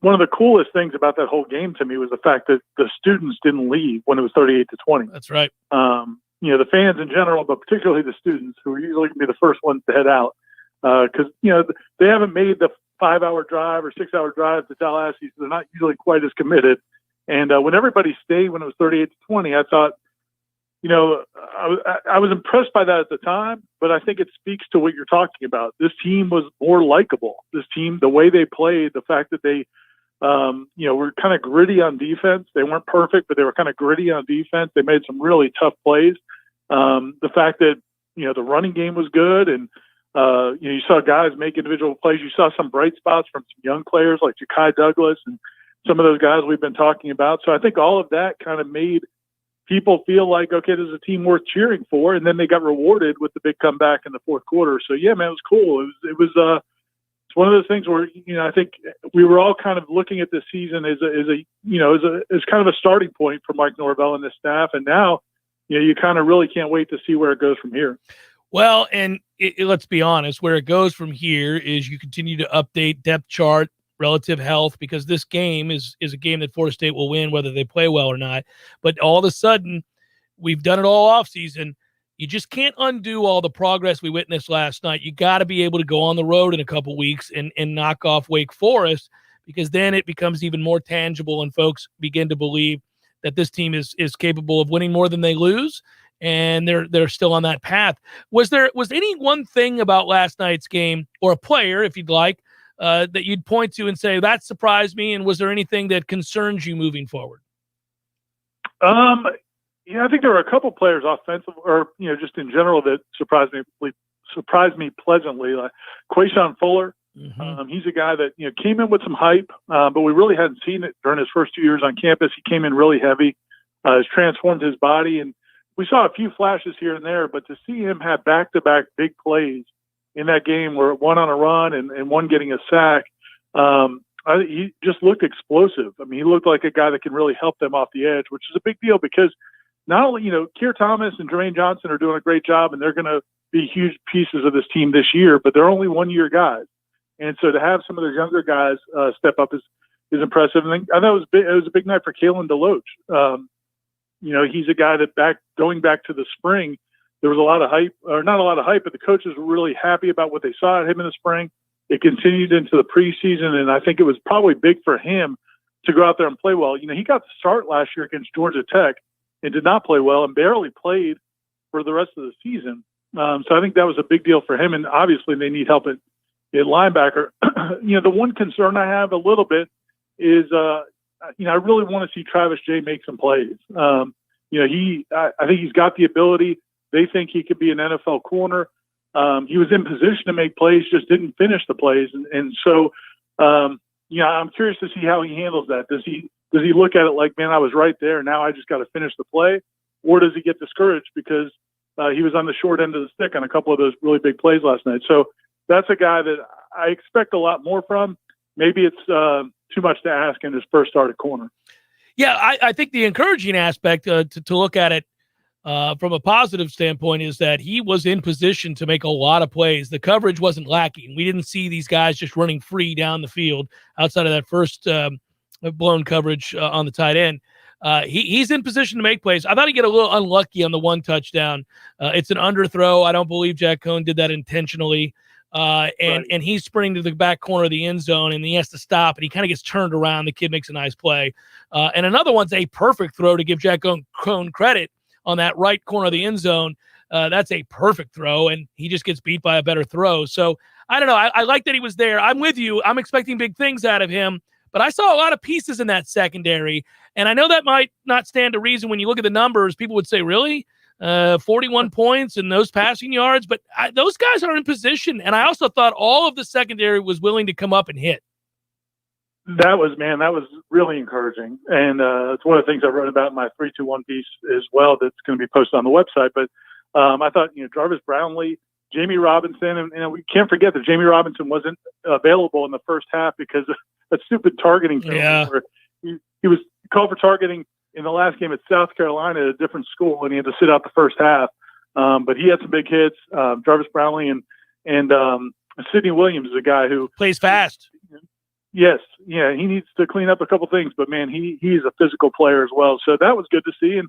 one of the coolest things about that whole game to me was the fact that the students didn't leave when it was 38-20. That's right. The fans in general, but particularly the students, who are usually going to be the first ones to head out. Because, they haven't made the 5-hour drive or 6-hour drive to Tallahassee, so they're not usually quite as committed. And when everybody stayed when it was 38-20, I thought, I was impressed by that at the time, but I think it speaks to what you're talking about. This team was more likable. This team, the way they played, the fact that they, were kind of gritty on defense. They weren't perfect, but they were kind of gritty on defense. They made some really tough plays. The fact that, the running game was good, and, you saw guys make individual plays. You saw some bright spots from some young players like Ja'Kai Douglas and some of those guys we've been talking about. So I think all of that kind of made people feel like, okay, this is a team worth cheering for. And then they got rewarded with the big comeback in the fourth quarter. So yeah, man, it was cool. It's one of those things where, I think we were all kind of looking at this season as kind of a starting point for Mike Norvell and his staff. And now, you kind of really can't wait to see where it goes from here. Well, and let's be honest, where it goes from here is you continue to update depth chart, relative health, because this game is a game that Florida State will win whether they play well or not. But all of a sudden, we've done it all off season. You just can't undo all the progress we witnessed last night. You got to be able to go on the road in a couple weeks and knock off Wake Forest, because then it becomes even more tangible and folks begin to believe that this team is capable of winning more than they lose. and they're still on that path. Was any one thing about last night's game, or a player, if you'd like, that you'd point to and say that surprised me? And was there anything that concerns you moving forward? Yeah, I think there were a couple players offensive, or just in general, that surprised me pleasantly. Like Quayshawn Fuller, he's a guy that came in with some hype, but we really hadn't seen it during his first 2 years on campus. He came in really heavy, has transformed his body, and we saw a few flashes here and there. But to see him have back-to-back big plays in that game, where one on a run and one getting a sack, he just looked explosive. I mean, he looked like a guy that can really help them off the edge, which is a big deal because not only, Keir Thomas and Jermaine Johnson are doing a great job, and they're going to be huge pieces of this team this year, but they're only 1 year guys. And so to have some of those younger guys step up is impressive. And I thought it was a big night for Kalyn Deloach. He's a guy that going back to the spring, there was a lot of hype, or not a lot of hype, but the coaches were really happy about what they saw at him in the spring. It continued into the preseason, and I think it was probably big for him to go out there and play well. He got the start last year against Georgia Tech and did not play well and barely played for the rest of the season. So I think that was a big deal for him, and obviously they need help at linebacker. The one concern I have a little bit is, I really want to see Travis Jay make some plays. I think he's got the ability. They think he could be an NFL corner. He was in position to make plays, just didn't finish the plays. And so, I'm curious to see how he handles that. Does he look at it like, man, I was right there, now I just got to finish the play? Or does he get discouraged because he was on the short end of the stick on a couple of those really big plays last night? So that's a guy that I expect a lot more from. Maybe it's too much to ask in his first start at corner. Yeah, I think the encouraging aspect to look at it from a positive standpoint is that he was in position to make a lot of plays. The coverage wasn't lacking. We didn't see these guys just running free down the field outside of that first blown coverage on the tight end. He's in position to make plays. I thought he'd get a little unlucky on the one touchdown. It's an underthrow. I don't believe Jack Cohn did that intentionally. And he's sprinting to the back corner of the end zone, and he has to stop, and he kind of gets turned around. The kid makes a nice play. And another one's a perfect throw, to give Jack Cohn credit, on that right corner of the end zone. That's a perfect throw, and he just gets beat by a better throw. So I don't know. I like that he was there. I'm with you. I'm expecting big things out of him, but I saw a lot of pieces in that secondary, and I know that might not stand to reason. When you look at the numbers, people would say, really? 41 points and those passing yards, but those guys are in position. And I also thought all of the secondary was willing to come up and hit. That was really encouraging. And it's one of the things I wrote about in my 3-2-1 piece as well, that's going to be posted on the website. But I thought, Jarvis Brownlee, Jamie Robinson, and we can't forget that Jamie Robinson wasn't available in the first half because of a stupid targeting penalty. Yeah. Where he was called for targeting in the last game at South Carolina at a different school, and he had to sit out the first half. But he had some big hits. Jarvis Brownlee and Sidney Williams is a guy who plays fast. Yes. Yeah. He needs to clean up a couple things, but man, he's a physical player as well. So that was good to see.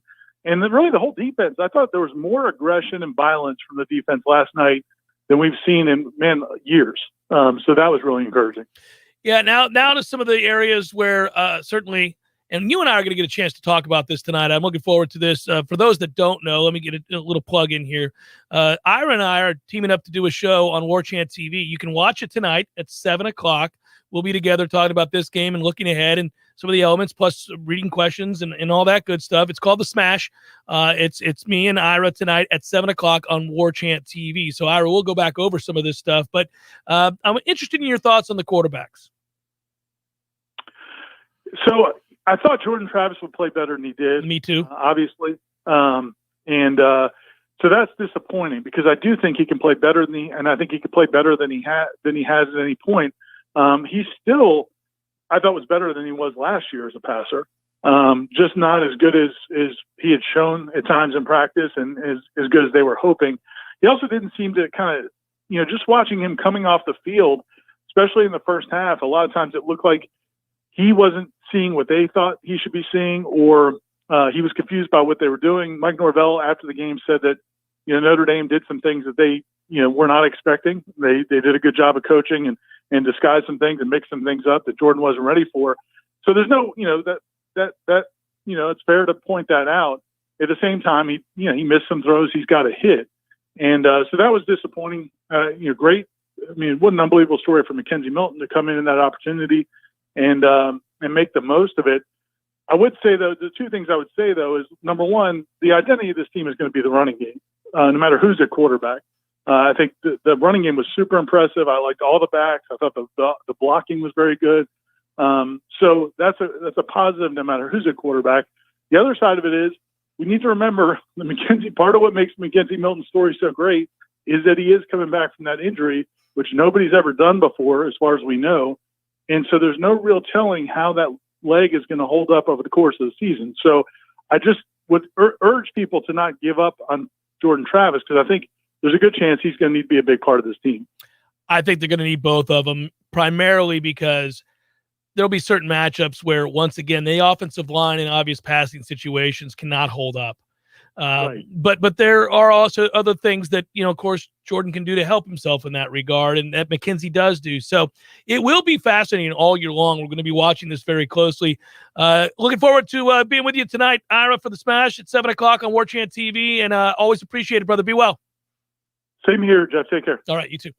And then really the whole defense, I thought there was more aggression and violence from the defense last night than we've seen in years. So that was really encouraging. Yeah. Now to some of the areas where certainly, and you and I are going to get a chance to talk about this tonight. I'm looking forward to this. For those that don't know, let me get a little plug in here. Ira and I are teaming up to do a show on Warchant TV. You can watch it tonight at 7 o'clock. We'll be together talking about this game and looking ahead and some of the elements, plus reading questions and all that good stuff. It's called The Smash. It's me and Ira tonight at 7 o'clock on Warchant TV. So, Ira, we'll go back over some of this stuff. But I'm interested in your thoughts on the quarterbacks. So I thought Jordan Travis would play better than he did. Me too. Obviously. So that's disappointing because I do think he can play better and I think he could play better than he has at any point. He still, I thought, was better than he was last year as a passer. Just not as good as he had shown at times in practice and as good as they were hoping. He also didn't seem to kind of, just watching him coming off the field, especially in the first half, a lot of times it looked like he wasn't seeing what they thought he should be seeing, or he was confused by what they were doing. Mike Norvell, after the game, said that, Notre Dame did some things that they, were not expecting. They did a good job of coaching and disguise some things and mix some things up that Jordan wasn't ready for. So there's no, it's fair to point that out. at the same time, he missed some throws he's got to hit. And so that was disappointing. Great. I mean, what an unbelievable story for Mackenzie Milton to come in that opportunity and make the most of it. I would say, though, the two things I would say, though, is number one, the identity of this team is going to be the running game, no matter who's at quarterback. I think the running game was super impressive. I liked all the backs. I thought the blocking was very good. So that's a positive no matter who's at quarterback. The other side of it is we need to remember that part of what makes Mackenzie Milton's story so great is that he is coming back from that injury, which nobody's ever done before, as far as we know. And so there's no real telling how that leg is going to hold up over the course of the season. So I just would urge people to not give up on Jordan Travis, because I think there's a good chance he's going to need to be a big part of this team. I think they're going to need both of them, primarily because there'll be certain matchups where, once again, the offensive line in obvious passing situations cannot hold up. Right. But there are also other things that, of course, Jordan can do to help himself in that regard, and that McKenzie does do. So it will be fascinating all year long. We're going to be watching this very closely. Looking forward to being with you tonight, Ira, for the Smash at 7 o'clock on Warchant TV, and always appreciate it, brother. Be well. Same here, Jeff. Take care. All right, you too.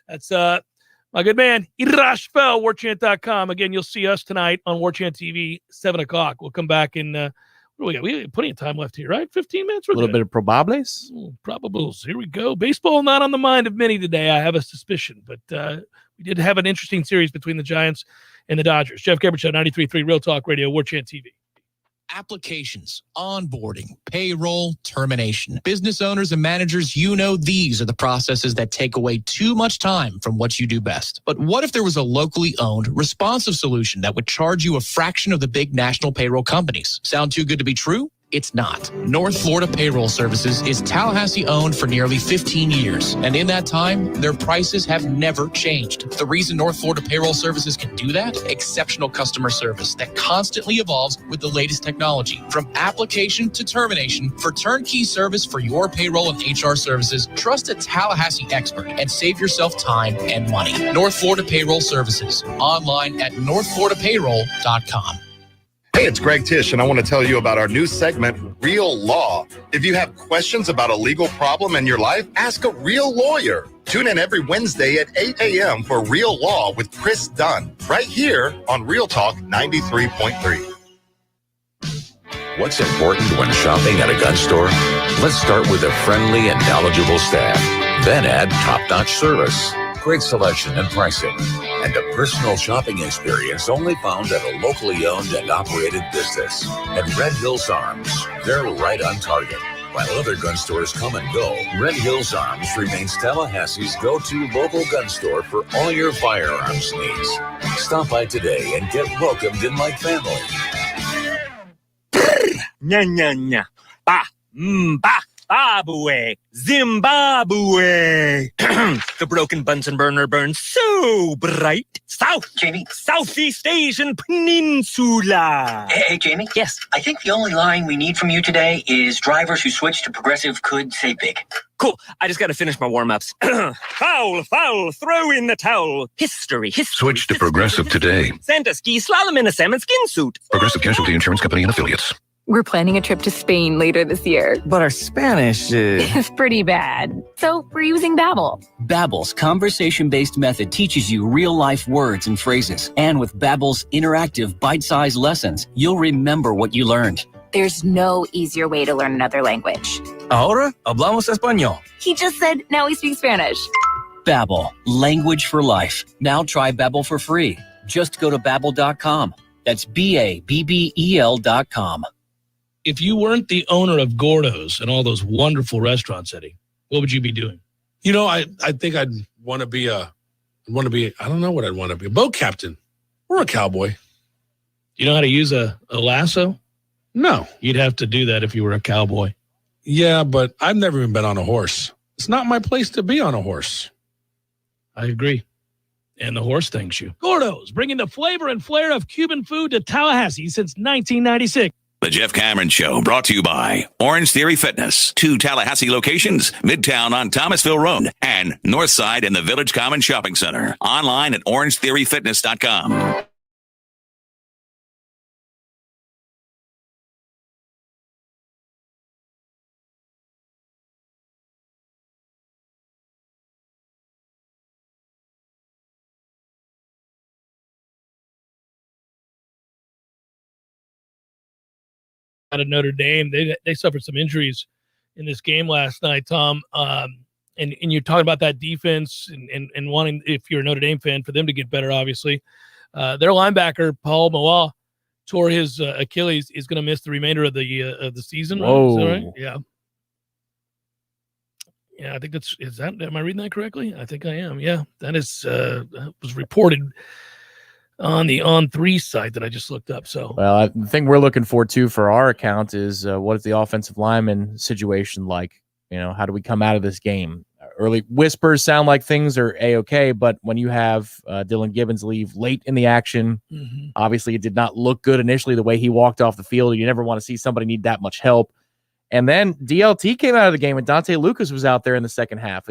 That's my good man, Irashfel, Warchant.com. Again, you'll see us tonight on Warchant TV, 7 o'clock. We'll come back in we have plenty of time left here, right? 15 minutes? A little bit of probables. Probables. Here we go. Baseball not on the mind of many today, I have a suspicion. But we did have an interesting series between the Giants and the Dodgers. Jeff Gabbard Show, 93.3 Real Talk Radio, Warchant TV. Applications, onboarding, payroll, termination. Business owners and managers, these are the processes that take away too much time from what you do best. But what if there was a locally owned, responsive solution that would charge you a fraction of the big national payroll companies? Sound too good to be true? It's not. North Florida Payroll Services is Tallahassee owned for nearly 15 years. And in that time, their prices have never changed. The reason North Florida Payroll Services can do that? Exceptional customer service that constantly evolves with the latest technology. From application to termination, for turnkey service for your payroll and HR services, trust a Tallahassee expert and save yourself time and money. North Florida Payroll Services. Online at northfloridapayroll.com. Hey, it's Greg Tish, and I want to tell you about our new segment, Real Law. If you have questions about a legal problem in your life, ask a real lawyer. Tune in every Wednesday at 8 a.m. for Real Law with Chris Dunn, right here on Real Talk 93.3. What's important when shopping at a gun store? Let's start with a friendly and knowledgeable staff. Then add top-notch service, great selection and pricing, and a personal shopping experience only found at a locally owned and operated business. At Red Hills Arms, they're right on target. While other gun stores come and go, Red Hills Arms remains Tallahassee's go-to local gun store for all your firearms needs. Stop by today and get welcomed in like family. Nya, nya, nya. Ba, ba. Zimbabwe, Zimbabwe. The broken Bunsen burner burns so bright. Southeast Asian Peninsula. Hey, Jamie? Yes. I think the only line we need from you today is drivers who switch to Progressive could save big. Cool. I just got to finish my warm-ups. Foul, throw in the towel. History. Switch to Progressive today. Santa ski slalom in a salmon skin suit. Progressive Casualty Insurance Company and Affiliates. We're planning a trip to Spain later this year. But our Spanish is pretty bad. So we're using Babbel. Babbel's conversation-based method teaches you real-life words and phrases. And with Babbel's interactive, bite-sized lessons, you'll remember what you learned. There's no easier way to learn another language. Ahora hablamos español. He just said, now we speak Spanish. Babbel, language for life. Now try Babbel for free. Just go to Babbel.com. That's Babbel.com. If you weren't the owner of Gordo's and all those wonderful restaurants, Eddie, what would you be doing? I think I'd want to be I don't know what I'd want to be, a boat captain or a cowboy. Do you know how to use a lasso? No. You'd have to do that if you were a cowboy. Yeah, but I've never even been on a horse. It's not my place to be on a horse. I agree. And the horse thanks you. Gordo's, bringing the flavor and flair of Cuban food to Tallahassee since 1996. The Jeff Cameron Show, brought to you by Orange Theory Fitness. 2 Tallahassee locations, Midtown on Thomasville Road and Northside in the Village Common Shopping Center. Online at orangetheoryfitness.com. out of Notre Dame. They suffered some injuries in this game last night, Tom. And you're talking about that defense and wanting, if you're a Notre Dame fan, for them to get better, obviously. Their linebacker, Paul Mawa, tore his Achilles, is going to miss the remainder of the season. Whoa. Is that right? Yeah. Yeah, I think am I reading that correctly? I think I am. Yeah, that was reported on the On3 site that I just looked up. So, well, the thing we're looking for too for our account is what is the offensive lineman situation like? How do we come out of this game? Early whispers sound like things are A-okay, but when you have Dylan Gibbons leave late in the action, obviously it did not look good initially the way he walked off the field. You never want to see somebody need that much help. And then DLT came out of the game and Dante Lucas was out there in the second half.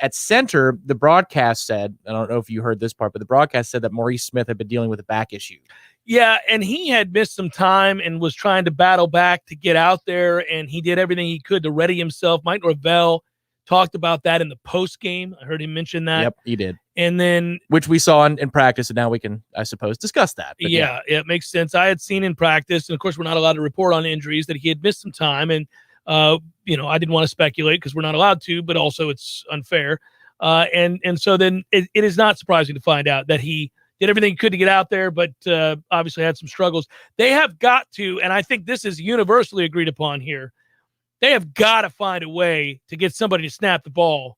At center, the broadcast said, I don't know if you heard this part, but the broadcast said that Maurice Smith had been dealing with a back issue. Yeah, and he had missed some time and was trying to battle back to get out there, and he did everything he could to ready himself. Mike Norvell talked about that in the post game. I heard him mention that. Yep, he did. And then, which we saw in practice, and now we can, I suppose, discuss that. But yeah, it makes sense. I had seen in practice, and of course, we're not allowed to report on injuries, that he had missed some time, and I didn't want to speculate because we're not allowed to, but also it's unfair. And so then it is not surprising to find out that he did everything he could to get out there, but obviously had some struggles. They have got to, and I think this is universally agreed upon here, they have got to find a way to get somebody to snap the ball.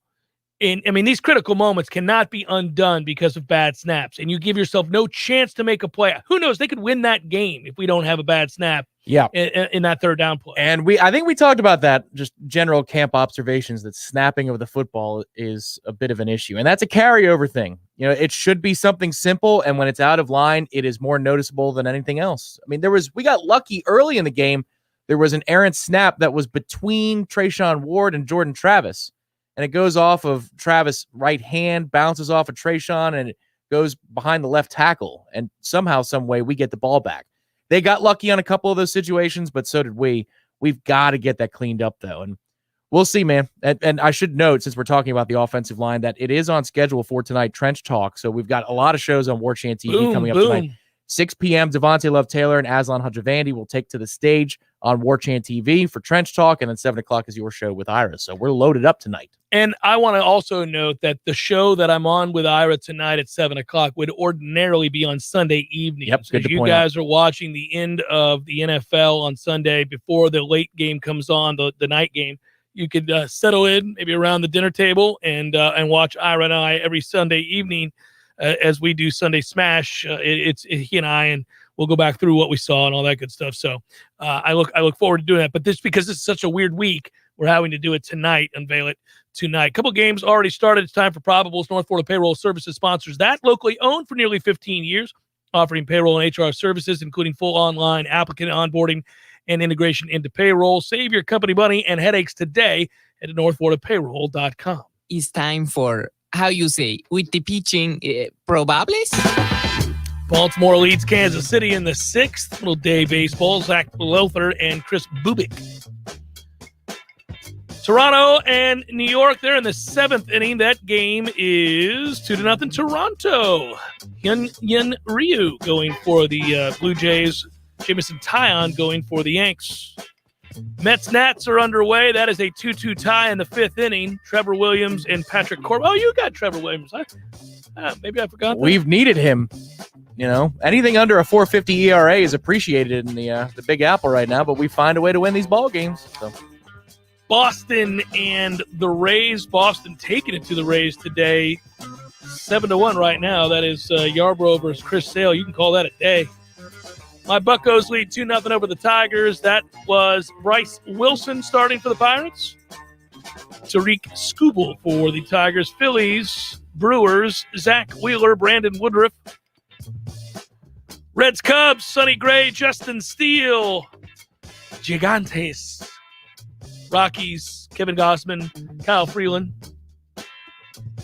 These critical moments cannot be undone because of bad snaps, and you give yourself no chance to make a play. Who knows? They could win that game if we don't have a bad snap. Yeah, in that third down play. And I think we talked about that, just general camp observations, that snapping of the football is a bit of an issue. And that's a carryover thing. It should be something simple, and when it's out of line, it is more noticeable than anything else. We got lucky early in the game. There was an errant snap that was between Trayshawn Ward and Jordan Travis. And it goes off of Travis' right hand, bounces off of Trayshawn, and it goes behind the left tackle. And somehow, some way, we get the ball back. They got lucky on a couple of those situations, but so did we. We've got to get that cleaned up, though. And we'll see, man. And I should note, since we're talking about the offensive line, that it is on schedule for tonight, Trench Talk. So we've got a lot of shows on Warchant TV coming up tonight. 6 p.m., Devontae Love-Taylor and Aslan Hadjavandi will take to the stage on Warchant TV for Trench Talk, and then 7 o'clock is your show with Ira. So we're loaded up tonight. And I want to also note that the show that I'm on with Ira tonight at 7 o'clock would ordinarily be on Sunday evenings. Yep, good to you point guys out. are watching the end of the NFL on Sunday before the late game comes on, the night game. You could settle in maybe around the dinner table and watch Ira and I every Sunday evening as we do Sunday Smash. It's he and I, and we'll go back through what we saw and all that good stuff. So I look forward to doing that. But because it's such a weird week, we're having to do it tonight, unveil it tonight. A couple games already started. It's time for Probables. North Florida Payroll Services sponsors that. Locally owned for nearly 15 years, offering payroll and HR services, including full online applicant onboarding and integration into payroll. Save your company money and headaches today at northfloridapayroll.com. It's time for, how you say, with the pitching, probables? Baltimore leads Kansas City in the 6th. Little day baseball. Zach Lother and Chris Bubik. Toronto and New York, they're in the 7th inning. That game is 2-0 Toronto. Hyun Ryu going for the Blue Jays. Jamison Tyon going for the Yanks. Mets-Nats are underway. That is a 2-2 tie in the 5th inning. Trevor Williams and Patrick Corbin. Oh, you got Trevor Williams. Maybe I forgot that. We've needed him. Anything under a 4.50 ERA is appreciated in the Big Apple right now, but we find a way to win these ball games. So. Boston and the Rays. Boston taking it to the Rays today. 7-1 right now. That is Yarbrough versus Chris Sale. You can call that a day. My Buccos lead 2-0 over the Tigers. That was Bryce Wilson starting for the Pirates. Tariq Skubal for the Tigers. Phillies, Brewers, Zach Wheeler, Brandon Woodruff. Reds, Cubs, Sonny Gray, Justin Steele. Gigantes. Rockies, Kevin Gossman, Kyle Freeland.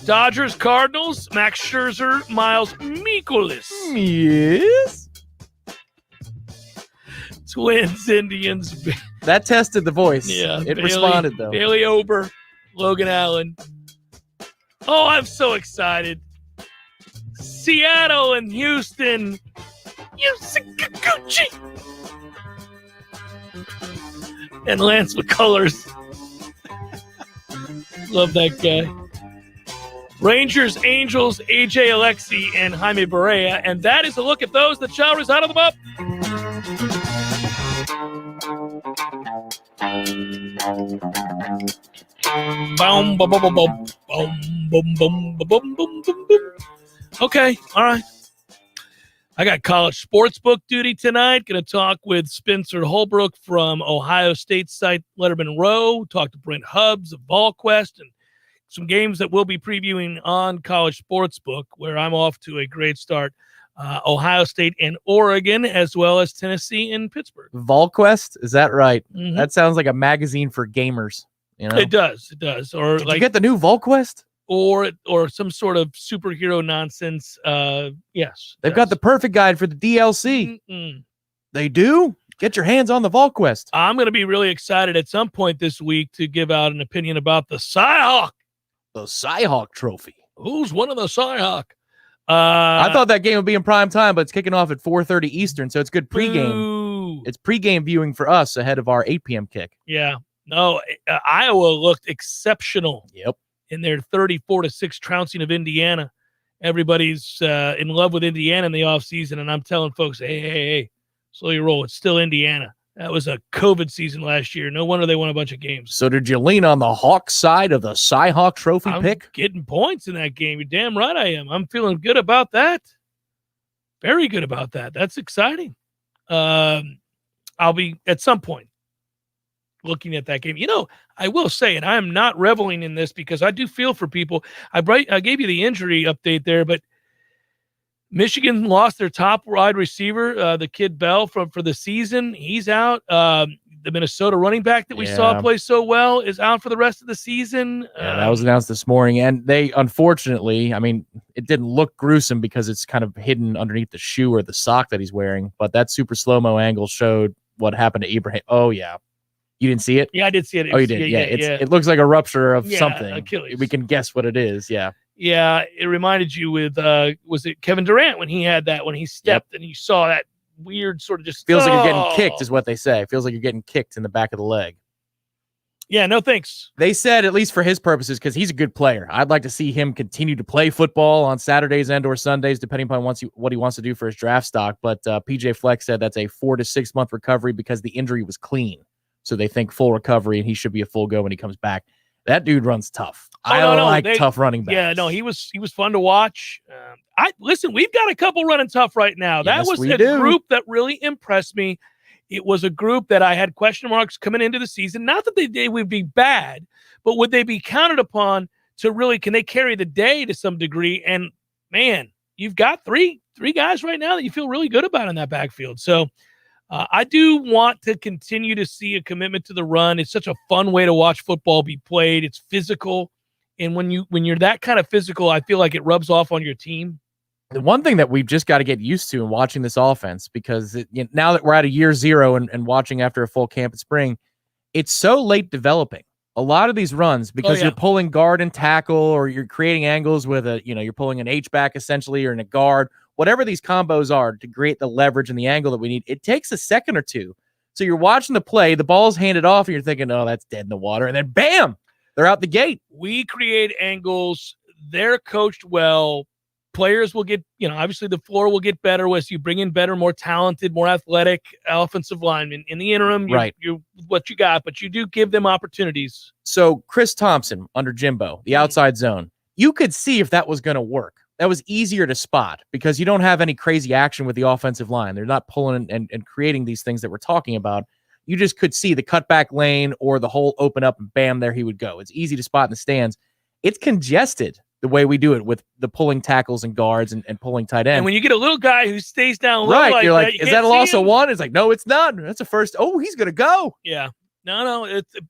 Dodgers, Cardinals, Max Scherzer, Miles Mikolas. Yes. Twins, Indians. That tested the voice. Yeah. It responded, though. Bailey Ober, Logan Allen. Oh, I'm so excited. Seattle and Houston. Gucci. and Lance McCullers. Love that guy. Rangers, Angels, AJ Alexi, and Jaime Barea. And that is a look at those that shall reside on the map. Boom, boom, boom, boom, boom, boom, boom, boom, boom, boom, boom. Okay, all right. I got college sportsbook duty tonight. Going to talk with Spencer Holbrook from Ohio State site Letterman Row. Talk to Brent Hubbs of VolQuest and some games that we'll be previewing on college sportsbook, where I'm off to a great start. Ohio State and Oregon, as well as Tennessee and Pittsburgh. VolQuest, is that right? Mhm. That sounds like a magazine for gamers. You know, It does. Or Did you get the new VolQuest? or some sort of superhero nonsense. Yes, They've got the perfect guide for the DLC. Mm-mm. They do. Get your hands on the VolQuest. I'm going to be really excited at some point this week to give out an opinion about the Cyhawk. The Cyhawk Trophy. Who's one of the Cyhawk? I thought that game would be in prime time, but it's kicking off at 4:30 Eastern, so it's good pregame. Boo. It's pregame viewing for us ahead of our 8 p.m. kick. Yeah. No, Iowa looked exceptional. Yep. In their 34-6 trouncing of Indiana. Everybody's in love with Indiana in the offseason, and I'm telling folks, hey, slow your roll. It's still Indiana. That was a COVID season last year. No wonder they won a bunch of games. So did you lean on the Hawk side of the Cyhawk Trophy I'm pick? getting points in that game. You're damn right I am. I'm feeling good about that. Very good about that. That's exciting. I'll be at some point looking at that game. You know, I will say, and I am not reveling in this because I do feel for people. I gave you the injury update there, but Michigan lost their top wide receiver, the kid Bell, for the season. He's out. The Minnesota running back that we saw play so well is out for the rest of the season. Yeah, that was announced this morning. And they, unfortunately, I mean, it didn't look gruesome because it's kind of hidden underneath the shoe or the sock that he's wearing. But that super slow-mo angle showed what happened to Ibrahim. Oh, yeah. You didn't see it? Yeah, I did see it. Oh, you did? Yeah. It looks like a rupture of something. Achilles. We can guess what it is. Yeah. Yeah, it reminded you with, was it Kevin Durant when he had that, when he stepped and you saw that weird sort of just. Feels like you're getting kicked is what they say. Feels like you're getting kicked in the back of the leg. Yeah, no thanks. They said, at least for his purposes, because he's a good player, I'd like to see him continue to play football on Saturdays and or Sundays, depending upon what he wants to do for his draft stock. But PJ Fleck said that's a 4 to 6 month recovery because the injury was clean. So they think full recovery, and he should be a full go when he comes back. That dude runs tough. I like tough running backs. Yeah, no, he was fun to watch. Listen, we've got a couple running tough right now. That Yes, was we a do. group that really impressed me. It was a group that I had question marks coming into the season. Not that they would be bad, but would they be counted upon to really, can they carry the day to some degree? And man, you've got three guys right now that you feel really good about in that backfield. So I do want to continue to see a commitment to the run. It's such a fun way to watch football be played. It's physical. And when you're that kind of physical, I feel like it rubs off on your team. The one thing that we've just got to get used to in watching this offense, because now that we're at a year zero and watching after a full camp in spring, it's so late developing. A lot of these runs, because you're pulling guard and tackle, or you're creating angles with you're pulling an H-back essentially, or in a guard, whatever these combos are to create the leverage and the angle that we need. It takes a second or two. So you're watching the play, the ball's handed off, and you're thinking, oh, that's dead in the water. And then bam, they're out the gate. We create angles. They're coached well. Players will get, obviously the floor will get better as you bring in better, more talented, more athletic offensive linemen. In the interim, you're what you got, but you do give them opportunities. So Chris Thompson under Jimbo, the outside zone, you could see if that was going to work. That was easier to spot because you don't have any crazy action with the offensive line. They're not pulling and creating these things that we're talking about. You just could see the cutback lane or the hole open up and bam, there he would go. It's easy to spot in the stands. It's congested the way we do it with the pulling tackles and guards and pulling tight end. And when you get a little guy who stays down low, right, you're like, is that a loss of him? one? It's like, no, it's not. That's a first. Oh, he's going to go. Yeah. No,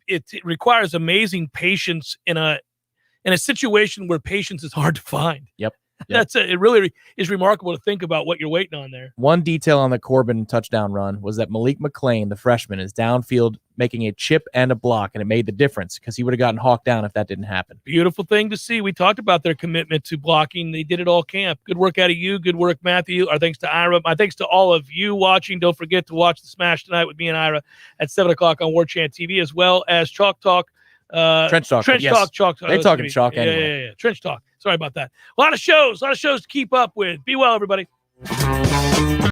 it requires amazing patience in a situation where patience is hard to find. Yep. It really is remarkable to think about what you're waiting on there. One detail on the Corbin touchdown run was that Malik McClain, the freshman, is downfield making a chip and a block, and it made the difference because he would have gotten hawked down if that didn't happen. Beautiful thing to see. We talked about their commitment to blocking. They did it all camp. Good work out of you. Good work, Matthew. Our thanks to Ira. My thanks to all of you watching. Don't forget to watch the Smash tonight with me and Ira at 7 o'clock on Warchant TV, as well as Chalk Talk. Trench Talk. Chalk. They talking chalk anyway. Yeah. Trench Talk. Sorry about that. A lot of shows to keep up with. Be well, everybody.